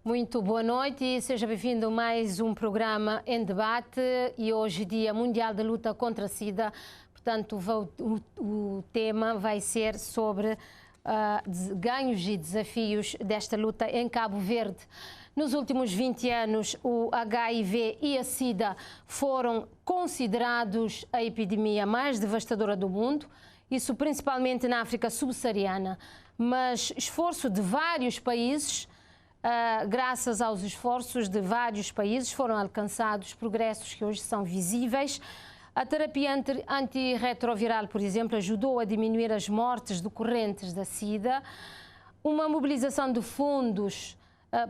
Muito boa noite e seja bem-vindo a mais um programa em debate. E hoje, Dia Mundial da Luta contra a SIDA. Portanto, o tema vai ser sobre ganhos e desafios desta luta em Cabo Verde. Nos últimos 20 anos, o HIV e a SIDA foram considerados a epidemia mais devastadora do mundo, isso principalmente na África subsaariana. Mas esforço de vários países, graças aos esforços de vários países, foram alcançados progressos que hoje são visíveis. A terapia antirretroviral, por exemplo, ajudou a diminuir as mortes decorrentes da SIDA. Uma mobilização de fundos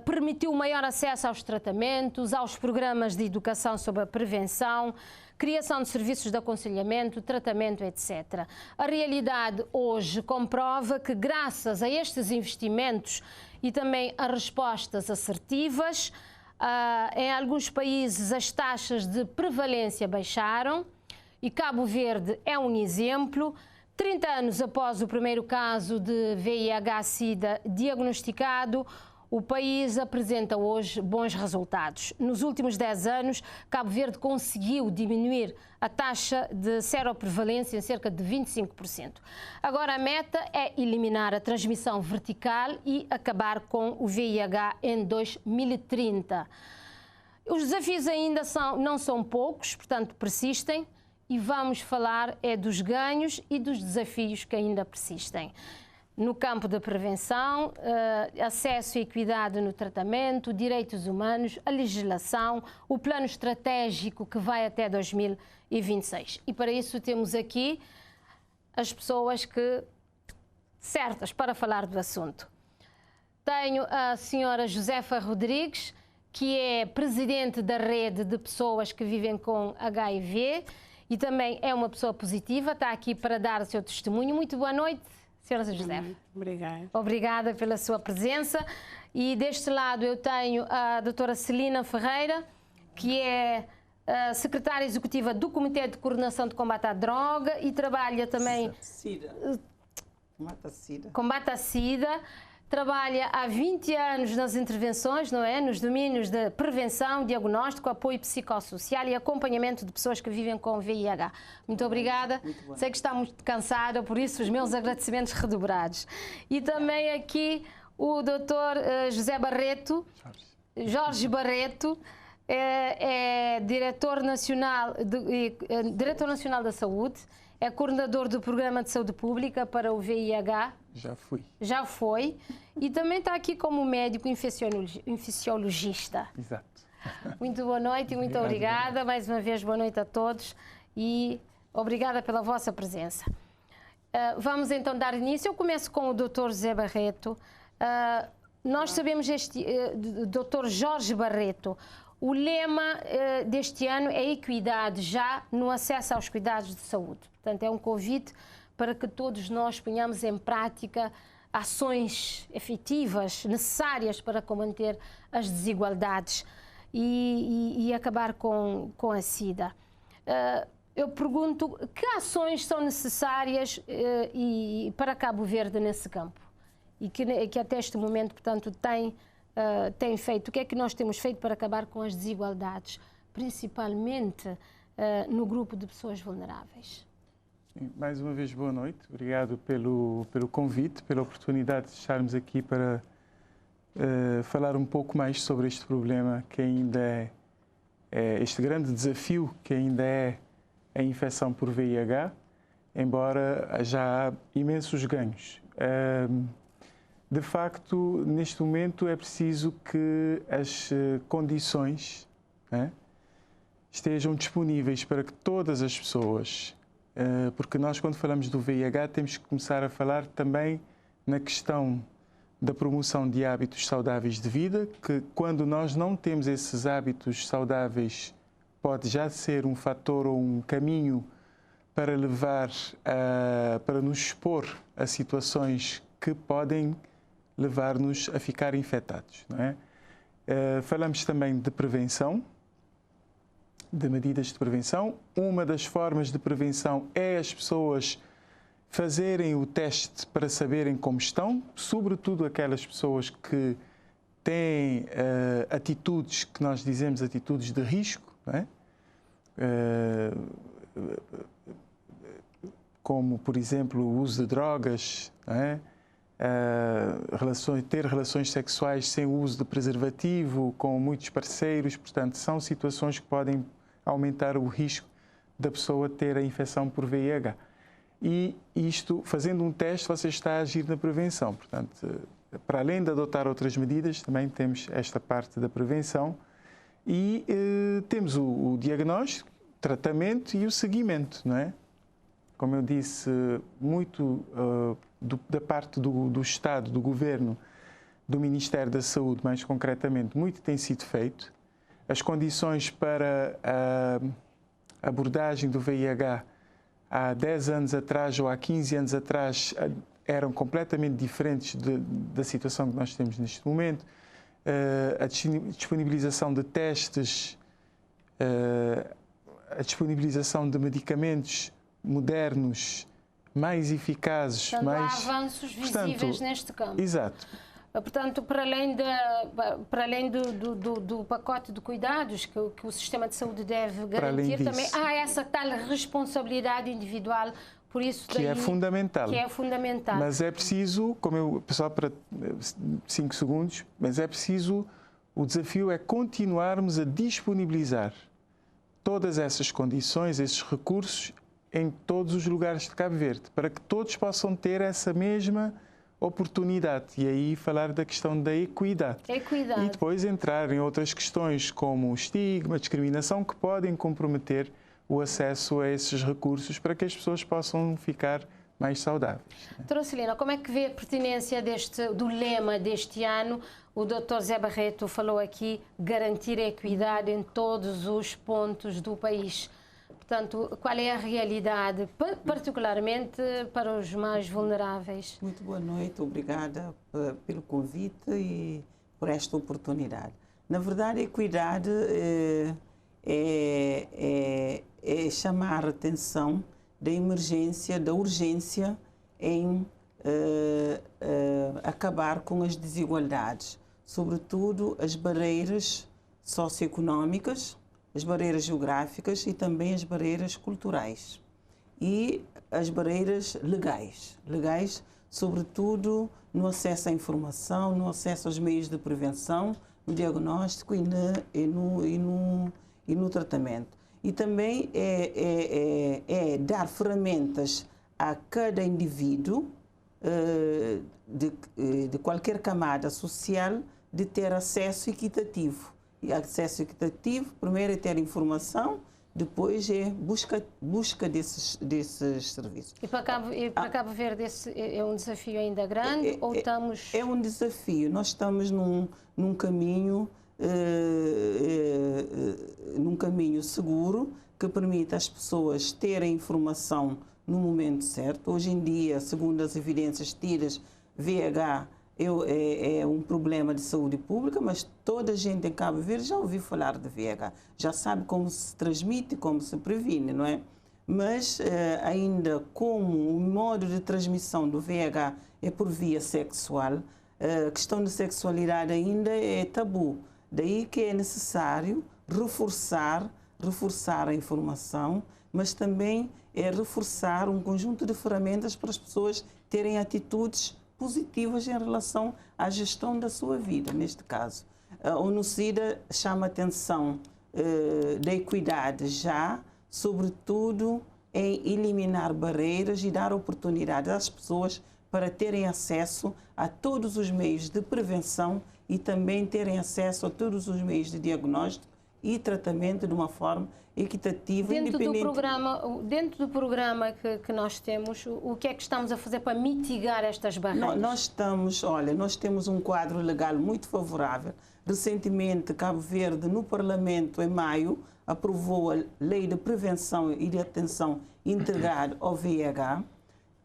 permitiu maior acesso aos tratamentos, aos programas de educação sobre a prevenção, criação de serviços de aconselhamento, tratamento, etc. A realidade hoje comprova que, graças a estes investimentos e também a respostas assertivas, em alguns países as taxas de prevalência baixaram e Cabo Verde é um exemplo. 30 anos após o primeiro caso de VIH-Sida diagnosticado, o país apresenta hoje bons resultados. Nos últimos 10 anos, Cabo Verde conseguiu diminuir a taxa de seroprevalência em cerca de 25%. Agora a meta é eliminar a transmissão vertical e acabar com o VIH em 2030. Os desafios ainda não são poucos, portanto persistem, e vamos falar dos ganhos e dos desafios que ainda persistem. No campo da prevenção, acesso e equidade no tratamento, direitos humanos, a legislação, o plano estratégico que vai até 2026. E para isso temos aqui as pessoas certas para falar do assunto. Tenho a senhora Josefa Rodrigues, que é presidente da rede de pessoas que vivem com HIV e também é uma pessoa positiva, está aqui para dar o seu testemunho. Muito boa noite, senhora Josefa. Obrigada. Obrigada pela sua presença. E deste lado eu tenho a doutora Celina Ferreira, que é secretária executiva do Comitê de Coordenação de Combate à Droga e trabalha também... Combate à SIDA. Trabalha há 20 anos nas intervenções, não é? Nos domínios de prevenção, diagnóstico, apoio psicossocial e acompanhamento de pessoas que vivem com VIH. Muito obrigada. Sei que está muito cansada, por isso os meus agradecimentos redobrados. E também aqui o Dr. José Barreto, Jorge Barreto, é diretor nacional da Saúde, é coordenador do Programa de Saúde Pública para o VIH. Já foi. E também está aqui como médico infecciologista. Exato. Muito boa noite e muito obrigada. Mais uma vez, boa noite a todos e obrigada pela vossa presença. Vamos então dar início. Eu começo com o Dr. José Barreto. Nós sabemos Dr. Jorge Barreto. O lema deste ano é equidade já no acesso aos cuidados de saúde. Portanto, é um convite para que todos nós ponhamos em prática ações efetivas, necessárias para combater as desigualdades e acabar com a SIDA. Eu pergunto, que ações são necessárias para Cabo Verde nesse campo? E que até este momento, portanto, tem feito? O que é que nós temos feito para acabar com as desigualdades, principalmente no grupo de pessoas vulneráveis? Mais uma vez, boa noite. Obrigado pelo convite, pela oportunidade de estarmos aqui para falar um pouco mais sobre este problema que ainda é este grande desafio que ainda é a infecção por VIH, embora já há imensos ganhos. De facto, neste momento é preciso que as condições estejam disponíveis para que todas as pessoas, porque nós, quando falamos do VIH, temos que começar a falar também na questão da promoção de hábitos saudáveis de vida, que quando nós não temos esses hábitos saudáveis, pode já ser um fator ou um caminho para levar, para nos expor a situações que podem levar-nos a ficar infectados, não é? Falamos também de prevenção, de medidas de prevenção. Uma das formas de prevenção é as pessoas fazerem o teste para saberem como estão, sobretudo aquelas pessoas que têm atitudes que nós dizemos atitudes de risco, não é? Como, por exemplo, o uso de drogas, não é? Ter relações sexuais sem o uso de preservativo, com muitos parceiros, portanto, são situações que podem aumentar o risco da pessoa ter a infecção por VIH. E isto, fazendo um teste, você está a agir na prevenção. Portanto, para além de adotar outras medidas, também temos esta parte da prevenção e temos o diagnóstico, tratamento e o seguimento, não é? Como eu disse, muito da parte do Estado, do Governo, do Ministério da Saúde, mais concretamente, muito tem sido feito. As condições para a abordagem do VIH há 10 anos atrás ou há 15 anos atrás eram completamente diferentes da situação que nós temos neste momento. A disponibilização de testes, a disponibilização de medicamentos modernos, mais eficazes. Portanto, há avanços visíveis neste campo. Exato. Portanto, para além do pacote de cuidados que o sistema de saúde deve garantir, também há essa tal responsabilidade individual, por isso que é fundamental. Que é fundamental. Mas é preciso, pessoal, para 5 segundos, mas é preciso, o desafio é continuarmos a disponibilizar todas essas condições, esses recursos, em todos os lugares de Cabo Verde, para que todos possam ter essa mesma oportunidade. E aí falar da questão da equidade. Equidade. E depois entrar em outras questões como o estigma, discriminação, que podem comprometer o acesso a esses recursos para que as pessoas possam ficar mais saudáveis. Doutora Celina, como é que vê a pertinência do lema deste ano? O Dr. Zé Barreto falou aqui, garantir a equidade em todos os pontos do país. Portanto, qual é a realidade, particularmente para os mais vulneráveis? Muito boa noite, obrigada pelo convite e por esta oportunidade. Na verdade, a equidade é chamar a atenção da emergência, da urgência em acabar com as desigualdades, sobretudo as barreiras socioeconómicas, as barreiras geográficas e também as barreiras culturais e as barreiras legais, sobretudo no acesso à informação, no acesso aos meios de prevenção, no diagnóstico e no tratamento. E também é dar ferramentas a cada indivíduo de qualquer camada social de ter acesso equitativo. E acesso equitativo, primeiro é ter informação, depois é busca desses serviços. E para Cabo Verde é um desafio ainda grande ou estamos... É um desafio. Nós estamos num caminho seguro que permite às pessoas terem informação no momento certo. Hoje em dia, segundo as evidências tidas, VIH é um problema de saúde pública, mas toda a gente em Cabo Verde já ouviu falar de VIH, já sabe como se transmite, como se previne, não é? Mas ainda como o modo de transmissão do VIH é por via sexual, a questão de sexualidade ainda é tabu. Daí que é necessário reforçar a informação, mas também é reforçar um conjunto de ferramentas para as pessoas terem atitudes positivas em relação à gestão da sua vida, neste caso. A ONU-SIDA chama a atenção da equidade já, sobretudo em eliminar barreiras e dar oportunidade às pessoas para terem acesso a todos os meios de prevenção e também terem acesso a todos os meios de diagnóstico e tratamento de uma forma equitativa, independente. Dentro do programa que nós temos, o que é que estamos a fazer para mitigar estas barreiras? Nós temos um quadro legal muito favorável. Recentemente, Cabo Verde, no Parlamento, em maio, aprovou a Lei de Prevenção e de Atenção Integrada ao VIH.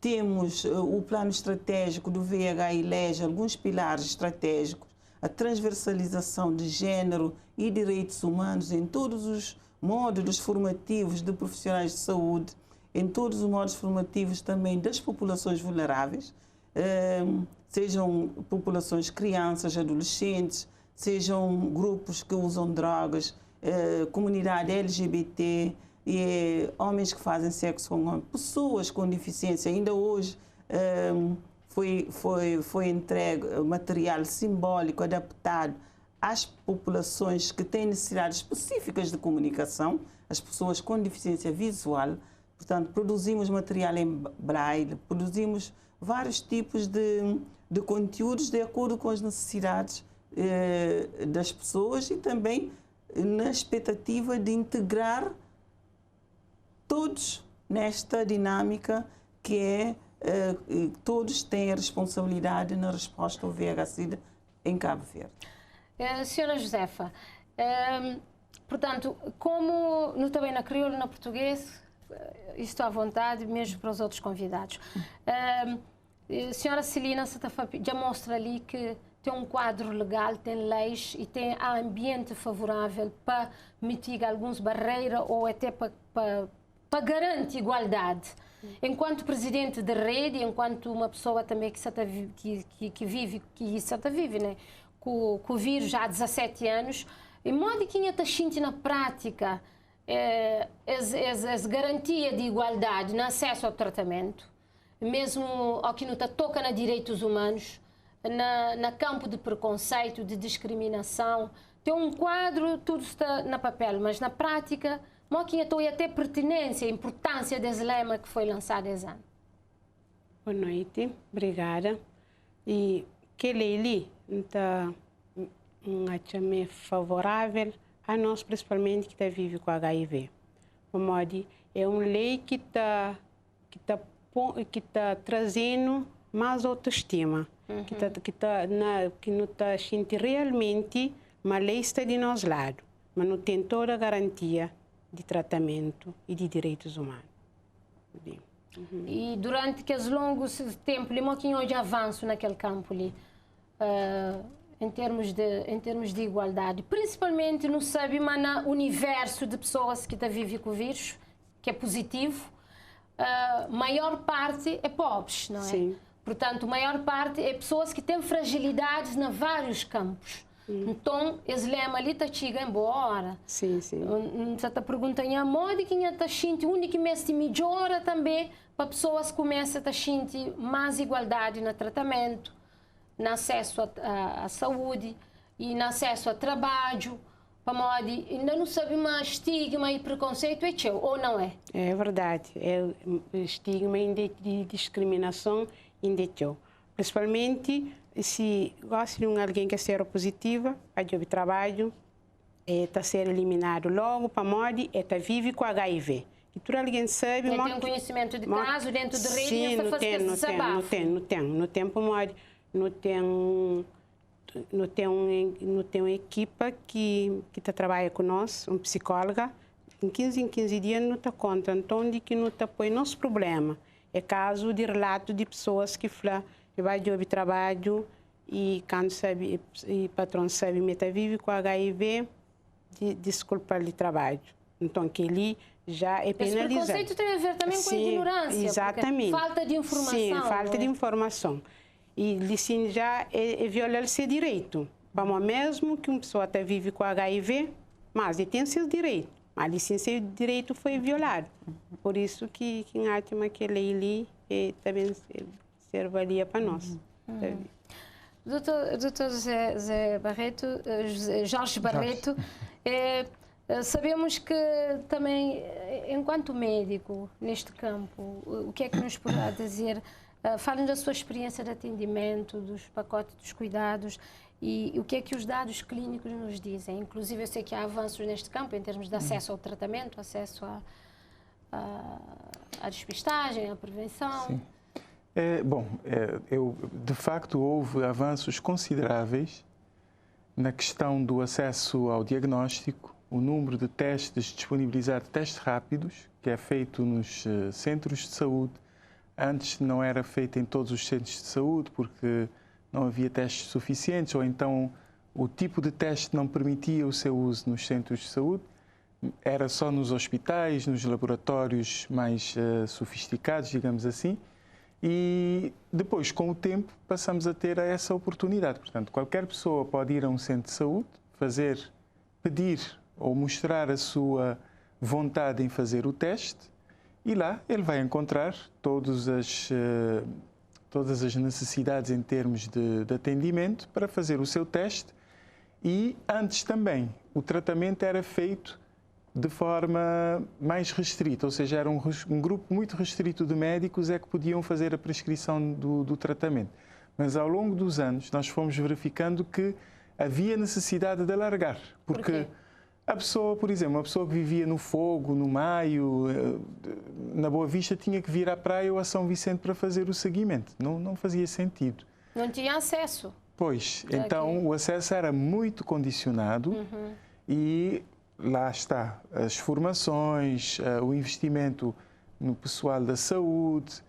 Temos o plano estratégico do VIH elege alguns pilares estratégicos, a transversalização de género e direitos humanos em todos os módulos formativos de profissionais de saúde, em todos os módulos formativos também das populações vulneráveis, sejam populações crianças, adolescentes, sejam grupos que usam drogas, comunidade LGBT, homens que fazem sexo com homens, pessoas com deficiência. Ainda hoje foi entregue material simbólico adaptado às populações que têm necessidades específicas de comunicação, as pessoas com deficiência visual. Portanto, produzimos material em braille, produzimos vários tipos de conteúdos de acordo com as necessidades das pessoas e também na expectativa de integrar todos nesta dinâmica que é todos têm a responsabilidade na resposta ao VIH-Sida em Cabo Verde. Senhora Josefa, portanto, como não também na crioula, na português, estou à vontade mesmo para os outros convidados. A senhora Celina já mostra ali que tem um quadro legal, tem leis e tem ambiente favorável para mitigar algumas barreiras ou até para garantir igualdade. Enquanto presidente da rede, enquanto uma pessoa também que vive, né, com o vírus já há 17 anos, em modo que está sentindo na prática as garantia de igualdade no acesso ao tratamento, mesmo ao que não toca na direitos humanos, na campo de preconceito, de discriminação. Tem um quadro, tudo está na papel, mas na prática, moquinha estou até pertinência, a importância desse lema que foi lançado esse ano. Boa noite, obrigada. E que lei está favorável a nós, principalmente que vive com HIV. É uma lei que está trazendo mais autoestima, que não está sentindo realmente uma lei está de nosso lado, mas não tem toda a garantia de tratamento e de direitos humanos. E durante aqueles longos tempos, ele de avanço naquele campo ali, em termos de igualdade, principalmente no sabe, mas no universo de pessoas que vivem com o vírus, que é positivo, maior parte é pobres, não é? Sim. Portanto, a maior parte é pessoas que têm fragilidades em vários campos. Então, esse lema ali chega em boa hora. Sim, sim. Você está perguntando a moda que está sentindo, único mês de melhora também, para pessoas que começam a sentir mais igualdade no tratamento, no acesso à saúde e no acesso ao trabalho. Para moda, ainda não sabe mais estigma e preconceito, é teu, ou não é? É verdade. É estigma de discriminação ainda é teu. Principalmente se gosta de alguém que é seropositiva, a de trabalho, está ser eliminado logo para moda, vive com HIV. E tudo alguém sabe... Não tem conhecimento de caso dentro da rede e está fazendo esse desabafo. Não tem para moda, não tem uma equipa que trabalha com nós, uma psicóloga, em 15 dias não está conta, então de que não está põe nosso problema. É caso de relato de pessoas que falam vai de trabalho e quando sabe e patrão sabe meta vive com HIV desculpa de trabalho. Então que ele já é penalizado. Esse preconceito tem a ver também com a ignorância. Exatamente. Falta de informação. Sim, falta de informação. E assim já é violar seu direito. Vamos mesmo que uma pessoa vive com HIV, mas ele tem seus direitos. Mas seu direito foi violado. Por isso que acho que a lei também serviria para nós. Doutor José Barreto, Jorge Barreto, sabemos que também, enquanto médico neste campo, o que é que nos poderá dizer? Falem da sua experiência de atendimento, dos pacotes dos cuidados e o que é que os dados clínicos nos dizem. Inclusive, eu sei que há avanços neste campo em termos de acesso ao tratamento, acesso à despistagem, à prevenção. Sim. De facto, houve avanços consideráveis na questão do acesso ao diagnóstico, o número de testes, disponibilizar testes rápidos, que é feito nos centros de saúde. Antes não era feito em todos os centros de saúde, porque não havia testes suficientes, ou então o tipo de teste não permitia o seu uso nos centros de saúde. Era só nos hospitais, nos laboratórios mais sofisticados, digamos assim. E depois, com o tempo, passamos a ter essa oportunidade. Portanto, qualquer pessoa pode ir a um centro de saúde, pedir ou mostrar a sua vontade em fazer o teste, e lá ele vai encontrar todas as necessidades em termos de atendimento para fazer o seu teste. E antes também o tratamento era feito de forma mais restrita, ou seja, era um grupo muito restrito de médicos é que podiam fazer a prescrição do tratamento. Mas ao longo dos anos nós fomos verificando que havia necessidade de alargar, porque a pessoa, por exemplo, uma pessoa que vivia no Fogo, no Maio, na Boa Vista, tinha que vir à praia ou a São Vicente para fazer o seguimento. Não fazia sentido. Não tinha acesso. Pois, então o acesso era muito condicionado e lá está, as formações, o investimento no pessoal da saúde,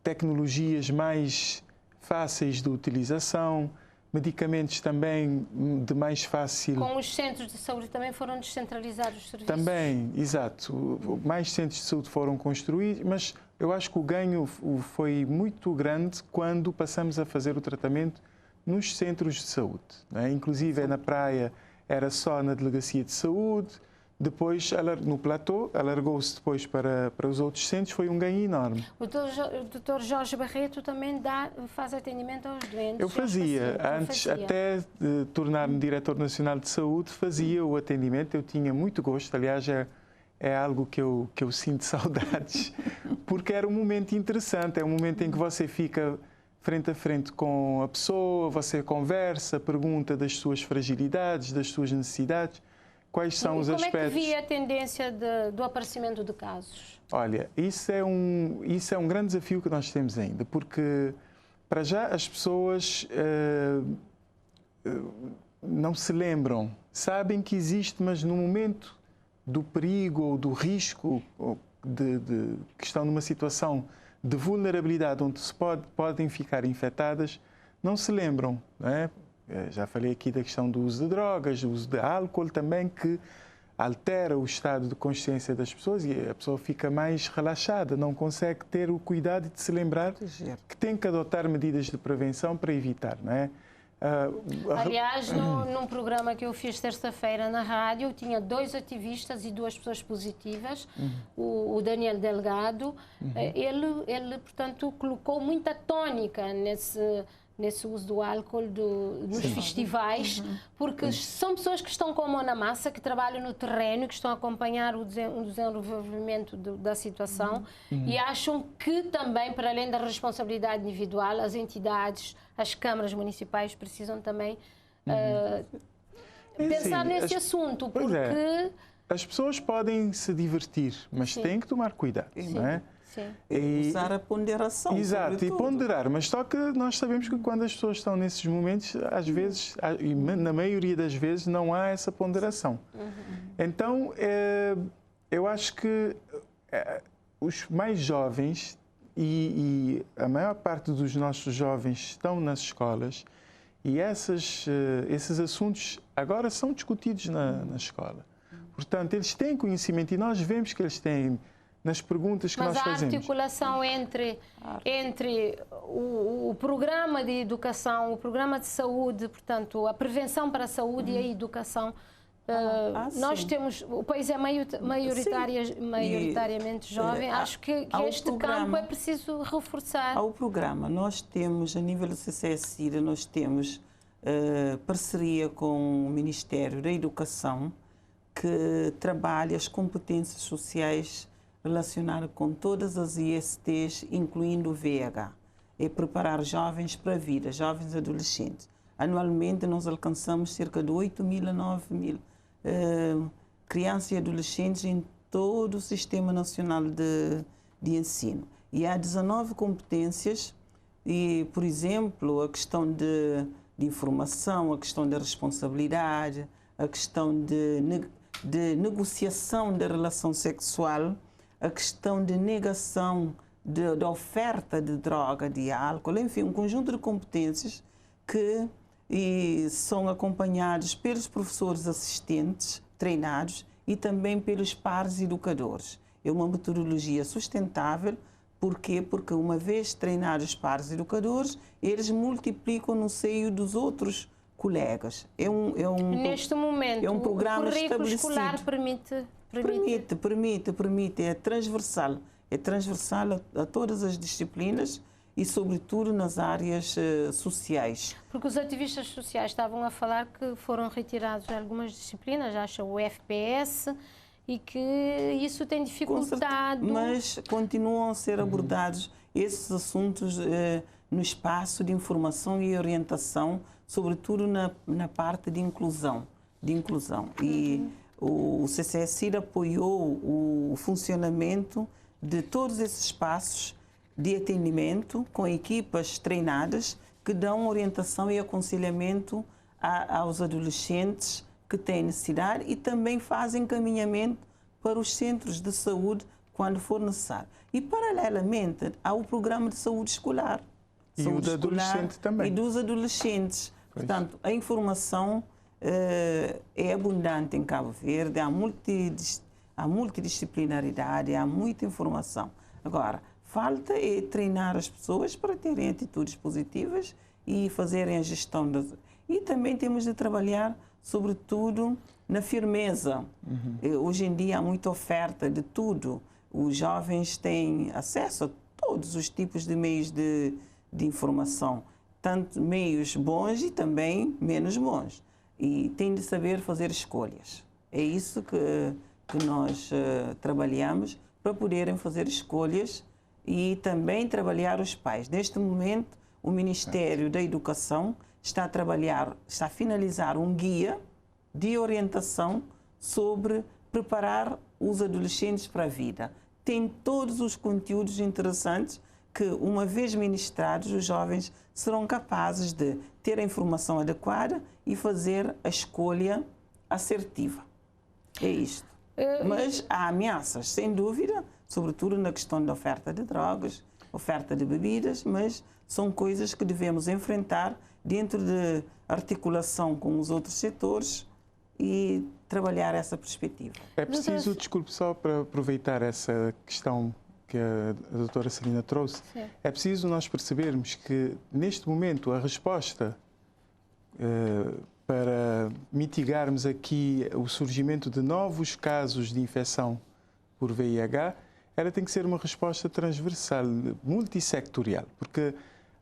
tecnologias mais fáceis de utilização, medicamentos também de mais fácil... Com os centros de saúde também foram descentralizados os serviços? Também, exato. Mais centros de saúde foram construídos, mas eu acho que o ganho foi muito grande quando passamos a fazer o tratamento nos centros de saúde, né? Inclusive na praia era só na delegacia de saúde, depois no platô, alargou-se depois para os outros centros, foi um ganho enorme. O Dr. Jorge Barreto também faz atendimento aos doentes? Eu fazia, até de tornar-me diretor nacional de saúde, fazia o atendimento, eu tinha muito gosto, aliás é algo que eu sinto saudades, porque era um momento interessante, é um momento em que você fica frente a frente com a pessoa, você conversa, pergunta das suas fragilidades, das suas necessidades, quais são os aspectos... Como é que via a tendência do aparecimento de casos? Olha, isso é um grande desafio que nós temos ainda, porque para já as pessoas não se lembram, sabem que existe, mas no momento do perigo ou do risco que estão numa situação de vulnerabilidade onde podem ficar infectadas, não se lembram, não é? Já falei aqui da questão do uso de drogas, do uso de álcool também, que altera o estado de consciência das pessoas e a pessoa fica mais relaxada, não consegue ter o cuidado de se lembrar que tem que adotar medidas de prevenção para evitar, não é? Aliás, num programa que eu fiz terça-feira na rádio, eu tinha 2 ativistas e 2 pessoas positivas. O Daniel Delgado, ele, portanto, colocou muita tônica nesse uso do álcool nos festivais, porque são pessoas que estão com a mão na massa, que trabalham no terreno, que estão a acompanhar o desenvolvimento da situação e acham que também, para além da responsabilidade individual, as entidades, as câmaras municipais precisam também pensar nesse assunto, porque... As pessoas podem se divertir, mas têm que tomar cuidado, não é? Sim. E usar a ponderação. Exato, sobretudo. E ponderar. Mas só que nós sabemos que quando as pessoas estão nesses momentos, às vezes, e na maioria das vezes, não há essa ponderação. Então, eu acho que os mais jovens, e a maior parte dos nossos jovens estão nas escolas, e esses assuntos agora são discutidos na escola. Portanto, eles têm conhecimento e nós vemos que eles têm nas perguntas que nós fazemos. Mas a articulação entre o programa de educação, o programa de saúde, portanto, a prevenção para a saúde e a educação, nós temos, o país é maioritariamente jovem, acho que este campo é preciso reforçar. Ao programa, nós temos, a nível do CCS-CIDA, nós temos parceria com o Ministério da Educação, que trabalha as competências sociais relacionadas com todas as ISTs, incluindo o VIH. É preparar jovens para a vida, jovens adolescentes. Anualmente, nós alcançamos cerca de 8.000 a 9.000 crianças e adolescentes em todo o Sistema Nacional de Ensino. E há 19 competências, e, por exemplo, a questão de informação, a questão da responsabilidade, a questão de negociação da relação sexual, a questão de negação da oferta de droga, de álcool, enfim, um conjunto de competências que são acompanhados pelos professores assistentes treinados e também pelos pares educadores. É uma metodologia sustentável Porquê? Porque uma vez treinados os pares educadores, eles multiplicam no seio dos outros colegas. Neste momento, é um programa o currículo estabelecido. escolar Permite, é transversal. É transversal a todas as disciplinas e, sobretudo, nas áreas sociais. Porque os ativistas sociais estavam a falar que foram retirados algumas disciplinas, acha o FPS, e que isso tem dificultado. Mas continuam a ser abordados esses assuntos no espaço de informação e orientação, sobretudo na parte de inclusão. E o CCSIR apoiou o funcionamento de todos esses espaços de atendimento com equipas treinadas que dão orientação e aconselhamento aos adolescentes que têm necessidade e também fazem encaminhamento para os centros de saúde quando for necessário. E, paralelamente, há o programa de saúde escolar. E o do adolescente também. E dos adolescentes. Pois. Portanto, a informação é abundante em Cabo Verde, há multidisciplinaridade, há muita informação. Agora, falta é treinar as pessoas para terem atitudes positivas e fazerem a gestão das... E também temos de trabalhar, sobretudo, na firmeza. Hoje em dia há muita oferta de tudo. Os jovens têm acesso a todos os tipos de meios de informação, tanto meios bons e também menos bons. E têm de saber fazer escolhas. É isso que nós trabalhamos, para poderem fazer escolhas e também trabalhar os pais. Neste momento, o Ministério da Educação está a finalizar um guia de orientação sobre preparar os adolescentes para a vida. Tem todos os conteúdos interessantes que, uma vez ministrados, os jovens serão capazes de ter a informação adequada e fazer a escolha assertiva. É isto. Mas há ameaças, sem dúvida, sobretudo na questão da oferta de drogas, oferta de bebidas, mas são coisas que devemos enfrentar dentro de articulação com os outros setores e trabalhar essa perspectiva. É preciso, desculpe só para aproveitar essa questão que a doutora Celina trouxe, sim, é preciso nós percebermos que, neste momento, a resposta para mitigarmos aqui o surgimento de novos casos de infecção por VIH, ela tem que ser uma resposta transversal, multissectorial, porque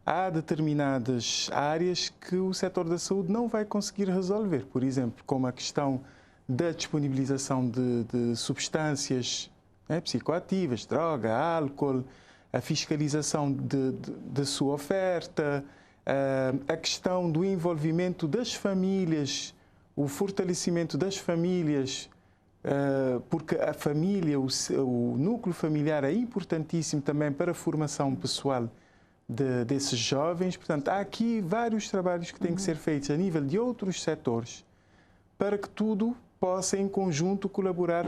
há determinadas áreas que o setor da saúde não vai conseguir resolver, por exemplo, como a questão da disponibilização de substâncias psicoativas, droga, álcool, a fiscalização de sua oferta, a questão do envolvimento das famílias, o fortalecimento das famílias, porque a família, o núcleo familiar é importantíssimo também para a formação pessoal desses jovens. Portanto, há aqui vários trabalhos que têm que ser feitos a nível de outros setores para que tudo possa, em conjunto, colaborar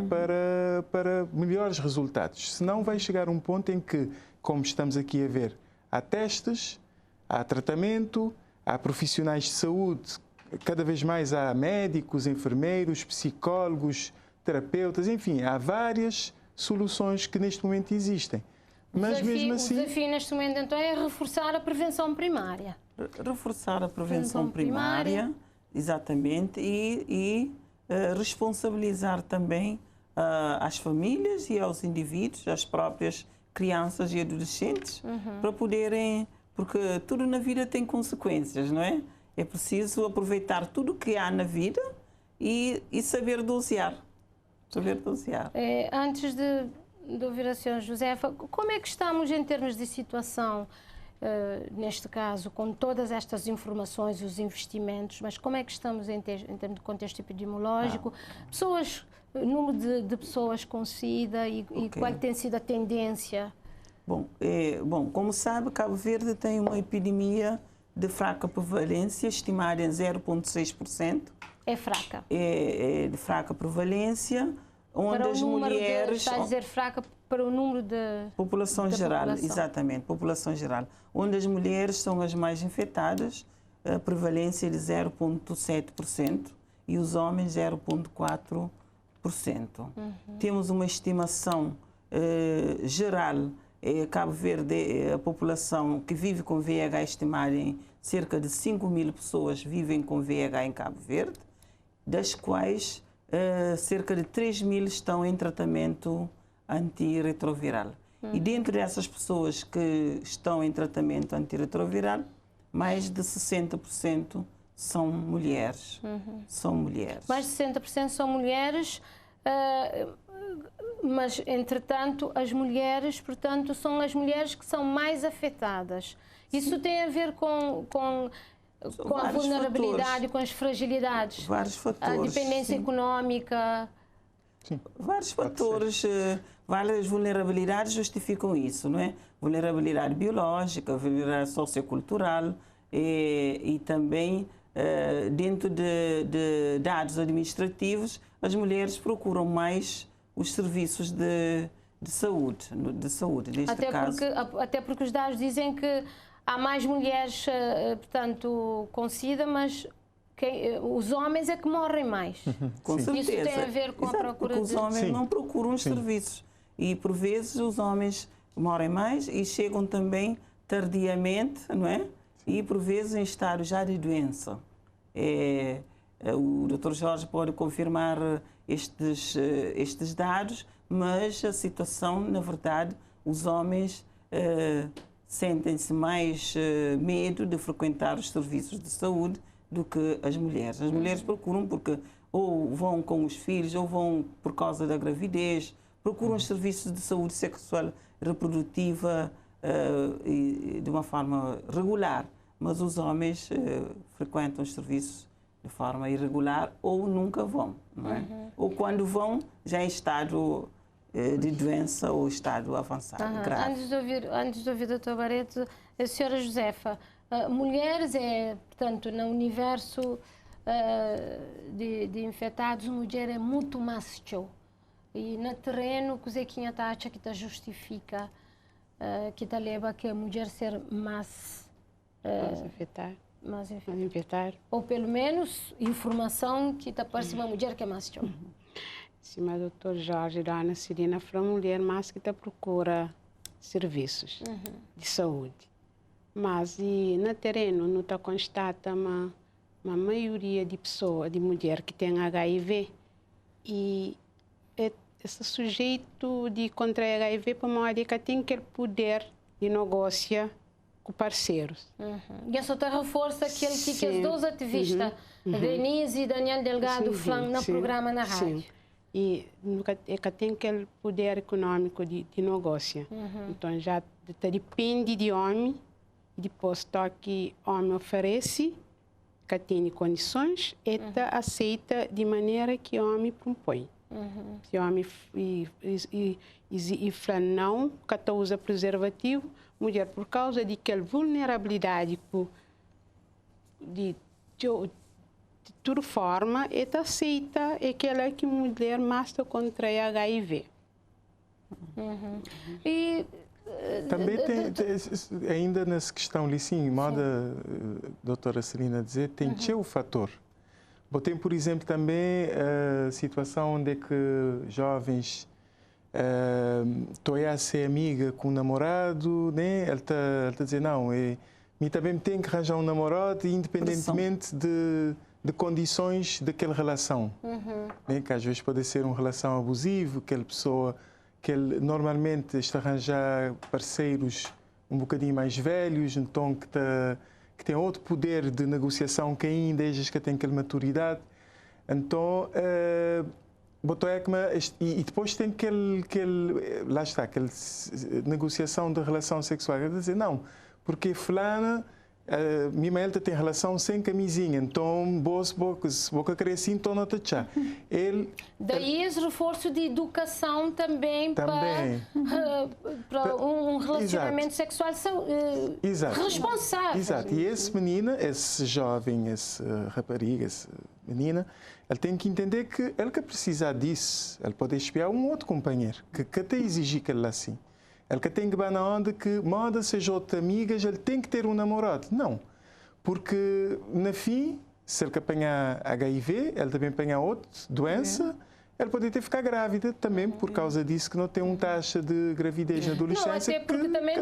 para melhores resultados. Senão vai chegar um ponto em que, como estamos aqui a ver, há testes, há tratamento, há profissionais de saúde, cada vez mais há médicos, enfermeiros, psicólogos, terapeutas, enfim, há várias soluções que neste momento existem. Mas mesmo assim... O desafio neste momento, então, é reforçar a prevenção primária. Reforçar a prevenção primária, exatamente, e responsabilizar também as famílias e aos indivíduos, as próprias crianças e adolescentes, para poderem... Porque tudo na vida tem consequências, não é? É preciso aproveitar tudo o que há na vida e saber dosear. Saber dosear. Antes de ouvir a senhora Josefa, como é que estamos em termos de situação, neste caso, com todas estas informações e os investimentos, mas como é que estamos em termos de contexto epidemiológico, número de pessoas com SIDA e qual tem sido a tendência? Bom, como sabe, Cabo Verde tem uma epidemia de fraca prevalência, estimada em 0,6%. É fraca? É de fraca prevalência, onde as mulheres... Está a dizer fraca para o número de... População geral, exatamente, população geral. Onde as mulheres são as mais infectadas, a prevalência é de 0,7% e os homens 0,4%. Temos uma estimação geral Cabo Verde, a população que vive com VIH estimada em cerca de 5.000 pessoas vivem com VIH em Cabo Verde, das quais cerca de 3.000 estão em tratamento antirretroviral. E dentro dessas pessoas que estão em tratamento antirretroviral, mais de 60% são mulheres. São mulheres. Mais de 60% são mulheres, mas, entretanto, as mulheres, portanto, são as mulheres que são mais afetadas. Isso tem a ver com a vulnerabilidade, fatores, com as fragilidades. Vários fatores. A dependência sim. económica. Sim. Vários fatores, várias vulnerabilidades justificam isso, não é? Vulnerabilidade biológica, vulnerabilidade sociocultural e também, dentro de dados administrativos, as mulheres procuram mais os serviços de saúde, neste caso. Até porque os dados dizem que há mais mulheres, portanto, com SIDA, mas os homens é que morrem mais. Com certeza. Isso tem a ver com a procura porque os homens não procuram os serviços. E, por vezes, os homens morrem mais e chegam também tardiamente, não é? E, por vezes, em estado já de doença. O Dr. Jorge pode confirmar estes dados, mas a situação, na verdade, os homens sentem-se mais medo de frequentar os serviços de saúde do que as mulheres. As mulheres procuram porque ou vão com os filhos ou vão por causa da gravidez, procuram os serviços de saúde sexual reprodutiva de uma forma regular, mas os homens frequentam os serviços de forma irregular ou nunca vão, não é? Ou quando vão, já em estado de doença ou estado avançado, grave. Antes de ouvir o Dr. Barreto, a senhora Josefa, mulheres portanto, no universo de infectados, a mulher é muito macho. E no terreno, o que quem acha que está justifica, que está leva que a mulher ser mais infectar. Ou pelo menos informação que está para uma mulher que é macho. Sim, mas o Dr. Jorge e a Ana Cirina foram mulher mais que está procura serviços de saúde. Mas no terreno não está constata uma maioria de pessoas, de mulher que tem HIV e esse sujeito de contrair HIV para uma que tem aquele poder de negociar com parceiros. E a senhora reforça aquele que os dois ativistas, Denise e Daniel Delgado, falam no programa na rádio. Sim. E tem aquele poder econômico de negócio. Então já depende de homem, depois que o homem oferece, que tem condições, e aceita de maneira que o homem propõe. Se o homem fala não, que usa preservativo, mulher, por causa de aquela vulnerabilidade de toda forma, aceita aquela que mulher mais contrai HIV. E também tem ainda nessa questão ali, sim, moda a doutora Celina dizer, tem o fator. Tem, por exemplo, também a situação onde é que jovens estão a ser amiga com um namorado, né? Ele está a dizer, não, eu também tenho que arranjar um namorado, independentemente de condições daquela relação. Né? Que às vezes pode ser uma relação abusiva, aquela pessoa que ele normalmente está a arranjar parceiros um bocadinho mais velhos, então que tem outro poder de negociação que ainda que tem aquela maturidade. Então, e depois tem lá está, aquela negociação de relação sexual. Quer dizer, não, porque fulana, minha mãe tem relação sem camisinha, então boca querer assim, então não te chá. Daí esse reforço de educação também. Para um relacionamento sexual responsável. Exato. E esse menina, esse jovem, esse rapariga, essa menina, ele tem que entender que ele que precisa disso, ele pode espiar um outro companheiro, que até exigir que ele assim. Ele que tem que ir na onda que, moda seja outra amiga, ele tem que ter um namorado. Não. Porque, na fim, se ele que apanhar HIV, ele também apanha outra doença, ela pode até ficar grávida também por causa disso, que não tem uma taxa de gravidez na adolescência. Não, até porque também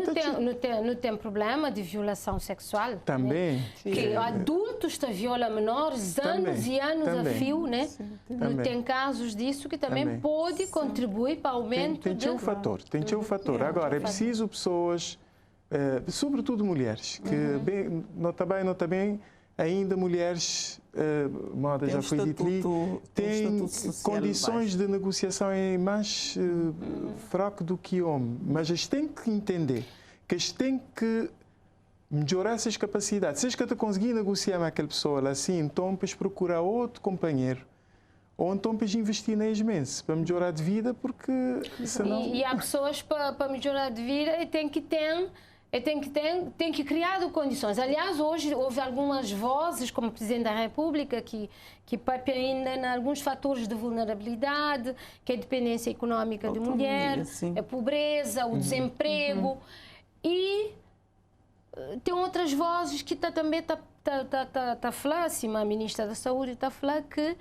não tem problema de violação sexual. Também. Que adultos violam menores anos e anos a fio, né? Não tem casos disso que também pode contribuir para o aumento. Tem um fator, Agora, é preciso pessoas, sobretudo mulheres, que bem, não está bem, ainda mulheres, moda já foi dito ali, têm condições de negociação mais fraco do que homem, mas eles têm que entender que eles têm que melhorar essas capacidades. Se eles que conseguir negociar com aquela pessoa assim, então para procurar outro companheiro, ou então para investir neles mesmos, para melhorar de vida, porque senão... E há pessoas para melhorar de vida e tem que criar condições. Aliás, hoje houve algumas vozes, como o Presidente da República, que papia ainda em alguns fatores de vulnerabilidade, que é a dependência econômica de mulher, a pobreza, o desemprego. E tem outras vozes que também está falando, assim, a Ministra da Saúde está falando que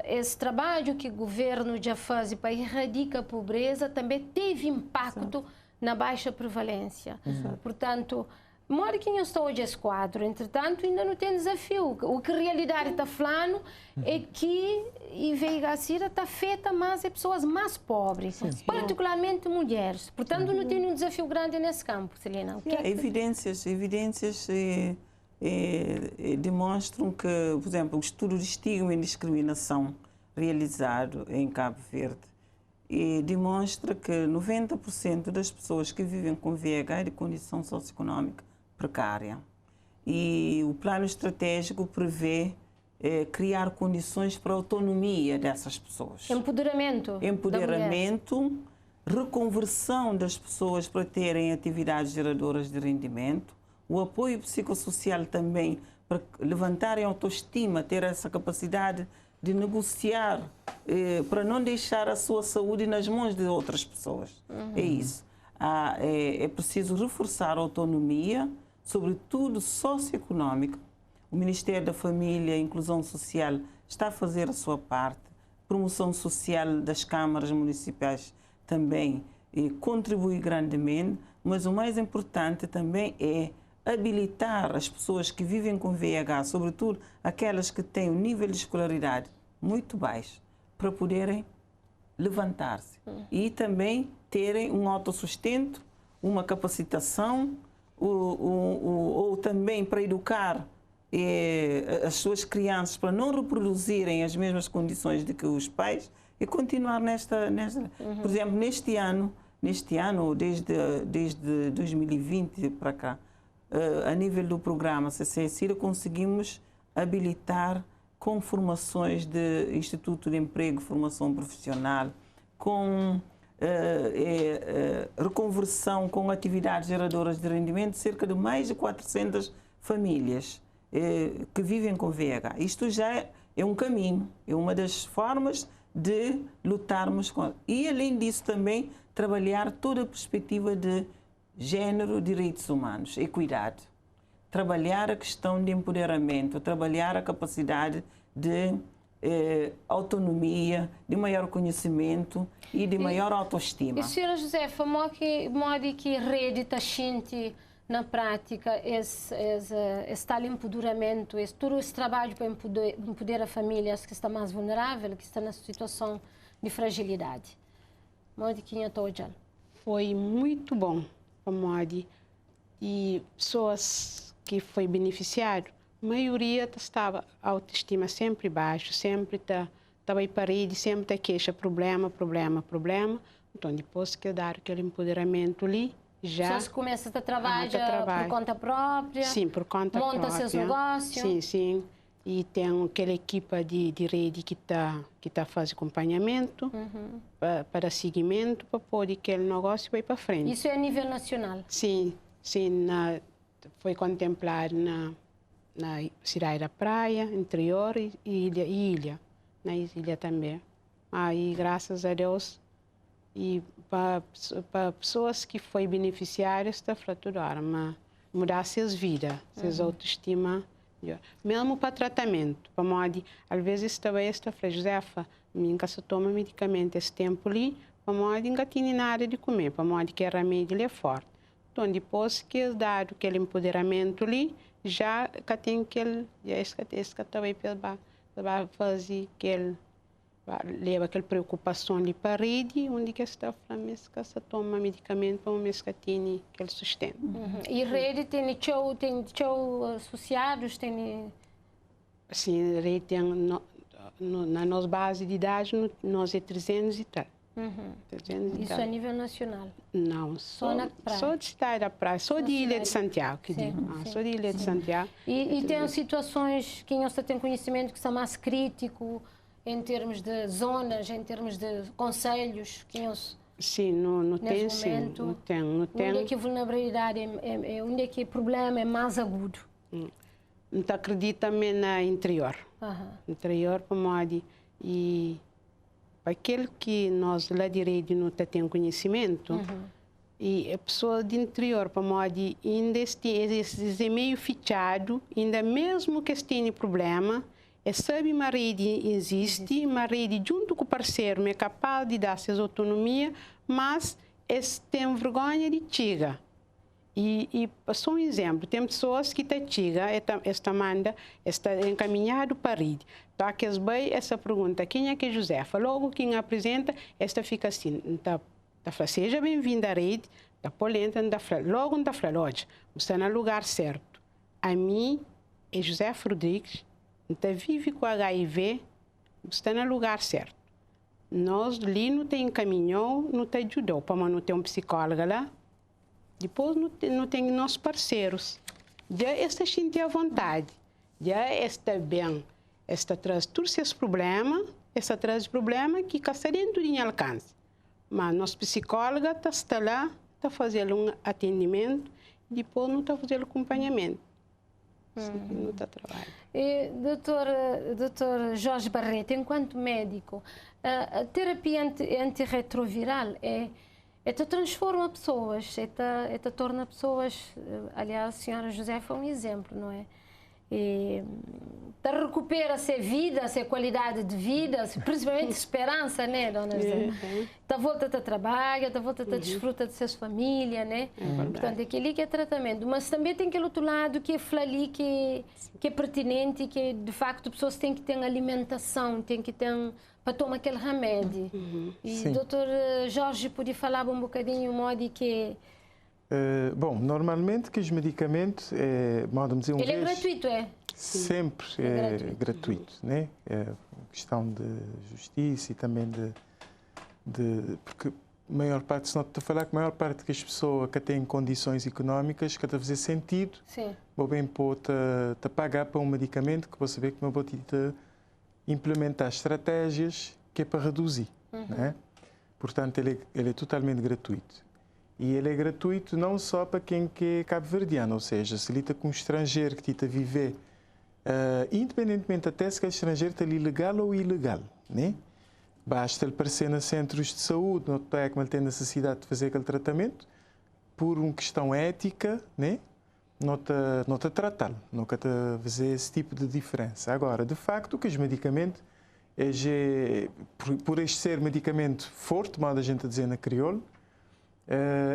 esse trabalho que o governo já faz para erradicar a pobreza também teve impacto na baixa prevalência. Portanto, mora que eu estou hoje esse quadro, entretanto, ainda não tem desafio. O que a realidade está falando é que a VIH está afeta mais as pessoas mais pobres, particularmente mulheres. Portanto, não tem um desafio grande nesse campo, Celina. Evidências demonstram que, por exemplo, o estudo de estigma e discriminação realizado em Cabo Verde demonstra que 90% das pessoas que vivem com VIH é de condição socioeconômica precária. E o plano estratégico prevê criar condições para a autonomia dessas pessoas. Empoderamento. Reconversão das pessoas para terem atividades geradoras de rendimento, o apoio psicossocial também para levantarem a autoestima, ter essa capacidade de negociar, para não deixar a sua saúde nas mãos de outras pessoas. É isso. É preciso reforçar a autonomia, sobretudo socioeconómica. O Ministério da Família e Inclusão Social está a fazer a sua parte. Promoção social das câmaras municipais também contribui grandemente, mas o mais importante também é habilitar as pessoas que vivem com VIH, sobretudo aquelas que têm um nível de escolaridade muito baixo, para poderem levantar-se e também terem um autossustento, uma capacitação, ou também para educar as suas crianças para não reproduzirem as mesmas condições de que os pais e continuar nesta por exemplo, neste ano, desde 2020 para cá, a nível do programa CCCIRA, conseguimos habilitar com formações de Instituto de Emprego e Formação Profissional, com reconversão com atividades geradoras de rendimento, cerca de mais de 400 famílias que vivem com VIH. Isto já é um caminho, é uma das formas de lutarmos com... E, além disso, também trabalhar toda a perspectiva de género, direitos humanos, equidade. Trabalhar a questão de empoderamento, trabalhar a capacidade de autonomia, de maior conhecimento e de maior autoestima. E, senhora Josefa, modo que rede está sente na prática esse tal empoderamento, todo esse trabalho para empoderar famílias que estão mais vulneráveis, que estão na situação de fragilidade? Modo que estou já. Foi muito bom, Modi, e pessoas que foi beneficiário, a maioria estava autoestima sempre baixo, sempre estava em parede, sempre está queixa, problema. Então, depois que dar aquele empoderamento ali, já... Você começa a trabalhar por conta própria? Sim, por conta própria. Monta seus negócios? Sim. E tem aquela equipa de rede que tá fazendo acompanhamento, para seguimento, para poder aquele negócio ir para frente. Isso é a nível nacional? Sim. Foi contemplado na cidade da praia, interior e ilha. Na ilha também. Aí, graças a Deus, e para pessoas que foram beneficiárias, está fraturaram, mas mudar suas vidas, suas autoestima, Mesmo para tratamento, para modo, às vezes também esta fala, Josefa, minha se toma medicamento esse tempo ali, para modo, não tem nada de comer, para modo que o remédio é forte. Então, depois que é dado aquele empoderamento ali, já que tem aquele, esse que também vai fazer aquele, leva aquela preocupação ali para a rede, onde que está falando, que se toma medicamento para o mês que tem aquele sustento. E a rede tem associados, tem... Sim, a rede tem, na nossa base de dados, nós é 300 e tal. 300 e Isso tal. a nível nacional? Não, Só na praia? Só de cidade da praia, só de Ilha de Santiago, que Sim, digo. sim, Só de Ilha de Santiago. E tem situações que você tem conhecimento que são mais críticos em termos de zonas, em termos de conselhos? Sim, não tem, nesse momento, sim. Não tem. Onde é que a vulnerabilidade, onde é que o problema é mais agudo? Não acredita também no interior. Interior, para modo, e para aquele que nós lá direito não tem conhecimento, e a pessoa do interior, para modo, ainda é meio fichado, ainda mesmo que tenha problema, sabe que uma rede existe, uma rede junto com o parceiro é capaz de dar essa autonomia, mas tem vergonha de tiga. E só um exemplo, tem pessoas que estão tiga, esta manda, está encaminhado para a rede. Então, que essa pergunta, quem é que é Josefa? Logo quem apresenta, esta fica assim, fala, seja bem-vinda à rede, da polenta, logo não fala, olha, você está no lugar certo. A mim é Josefa Rodrigues, vive com HIV, está no lugar certo. Nós ali não tem encaminhou, não te ajudou, para não ter um psicólogo lá. Depois não tem nossos parceiros. Já está sentindo à vontade, já está bem, está traz todos esses problemas, está traz problema que está dentro de alcance. Mas nosso psicólogo está lá, está fazendo um atendimento, depois não está fazendo acompanhamento. Não está trabalhando. Doutor Jorge Barreto, enquanto médico, a terapia antirretroviral transforma pessoas, torna pessoas, aliás, a senhora Josefa é um exemplo, não é? Recupera-se a vida, a qualidade de vida, principalmente esperança, né, dona Josefa? Volta a trabalhar, volta a desfrutar de sua família, né? Portanto, aquele que é tratamento. Mas também tem aquele outro lado que é ali, que é pertinente, que de facto as pessoas têm que ter alimentação, têm que ter para tomar aquele remédio. E o doutor Jorge podia falar um bocadinho o modo que... Bom, normalmente que os medicamentos, modo dizer, ele é gratuito, é? Sempre é gratuito, né? É questão de justiça e também porque a maior parte, se não estou a falar que a maior parte das pessoas que têm condições económicas, que está a fazer sentido, vou bem pôr a pagar para um medicamento que você vê que não vou te implementar estratégias que é para reduzir, né? Portanto, ele é totalmente gratuito. E ele é gratuito não só para quem é cabo-verdiano, ou seja, se ele está com um estrangeiro que está a viver, independentemente até se aquele estrangeiro está ali legal ou ilegal, né? Basta ele aparecer nos centros de saúde, não é como ele tem necessidade de fazer aquele tratamento, por uma questão ética, né? Não está a tratá-lo, não está a fazer esse tipo de diferença. Agora, de facto, que os medicamentos, por este ser medicamento forte, modo a gente a dizer na crioulo,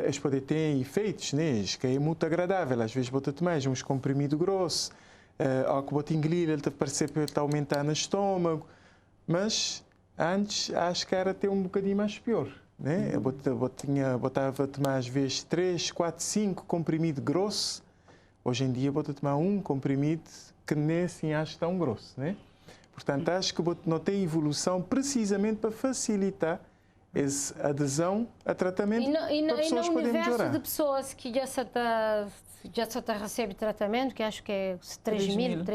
eles podem ter efeitos, né? Que é muito agradável. Às vezes bota mais uns comprimidos grossos, ao que bota engolir, ele parece que está a aumentar no estômago. Mas antes acho que era até um bocadinho mais pior, né? Eu botava a tomar às vezes 3, 4, 5 comprimidos grossos. Hoje em dia bota a tomar um comprimido que nem assim acho tão grosso, né? Portanto, acho que não tem evolução precisamente para facilitar essa adesão a tratamento para pessoas no poderem melhorar. universo de pessoas que já recebe tratamento, que acho que é 3 mil,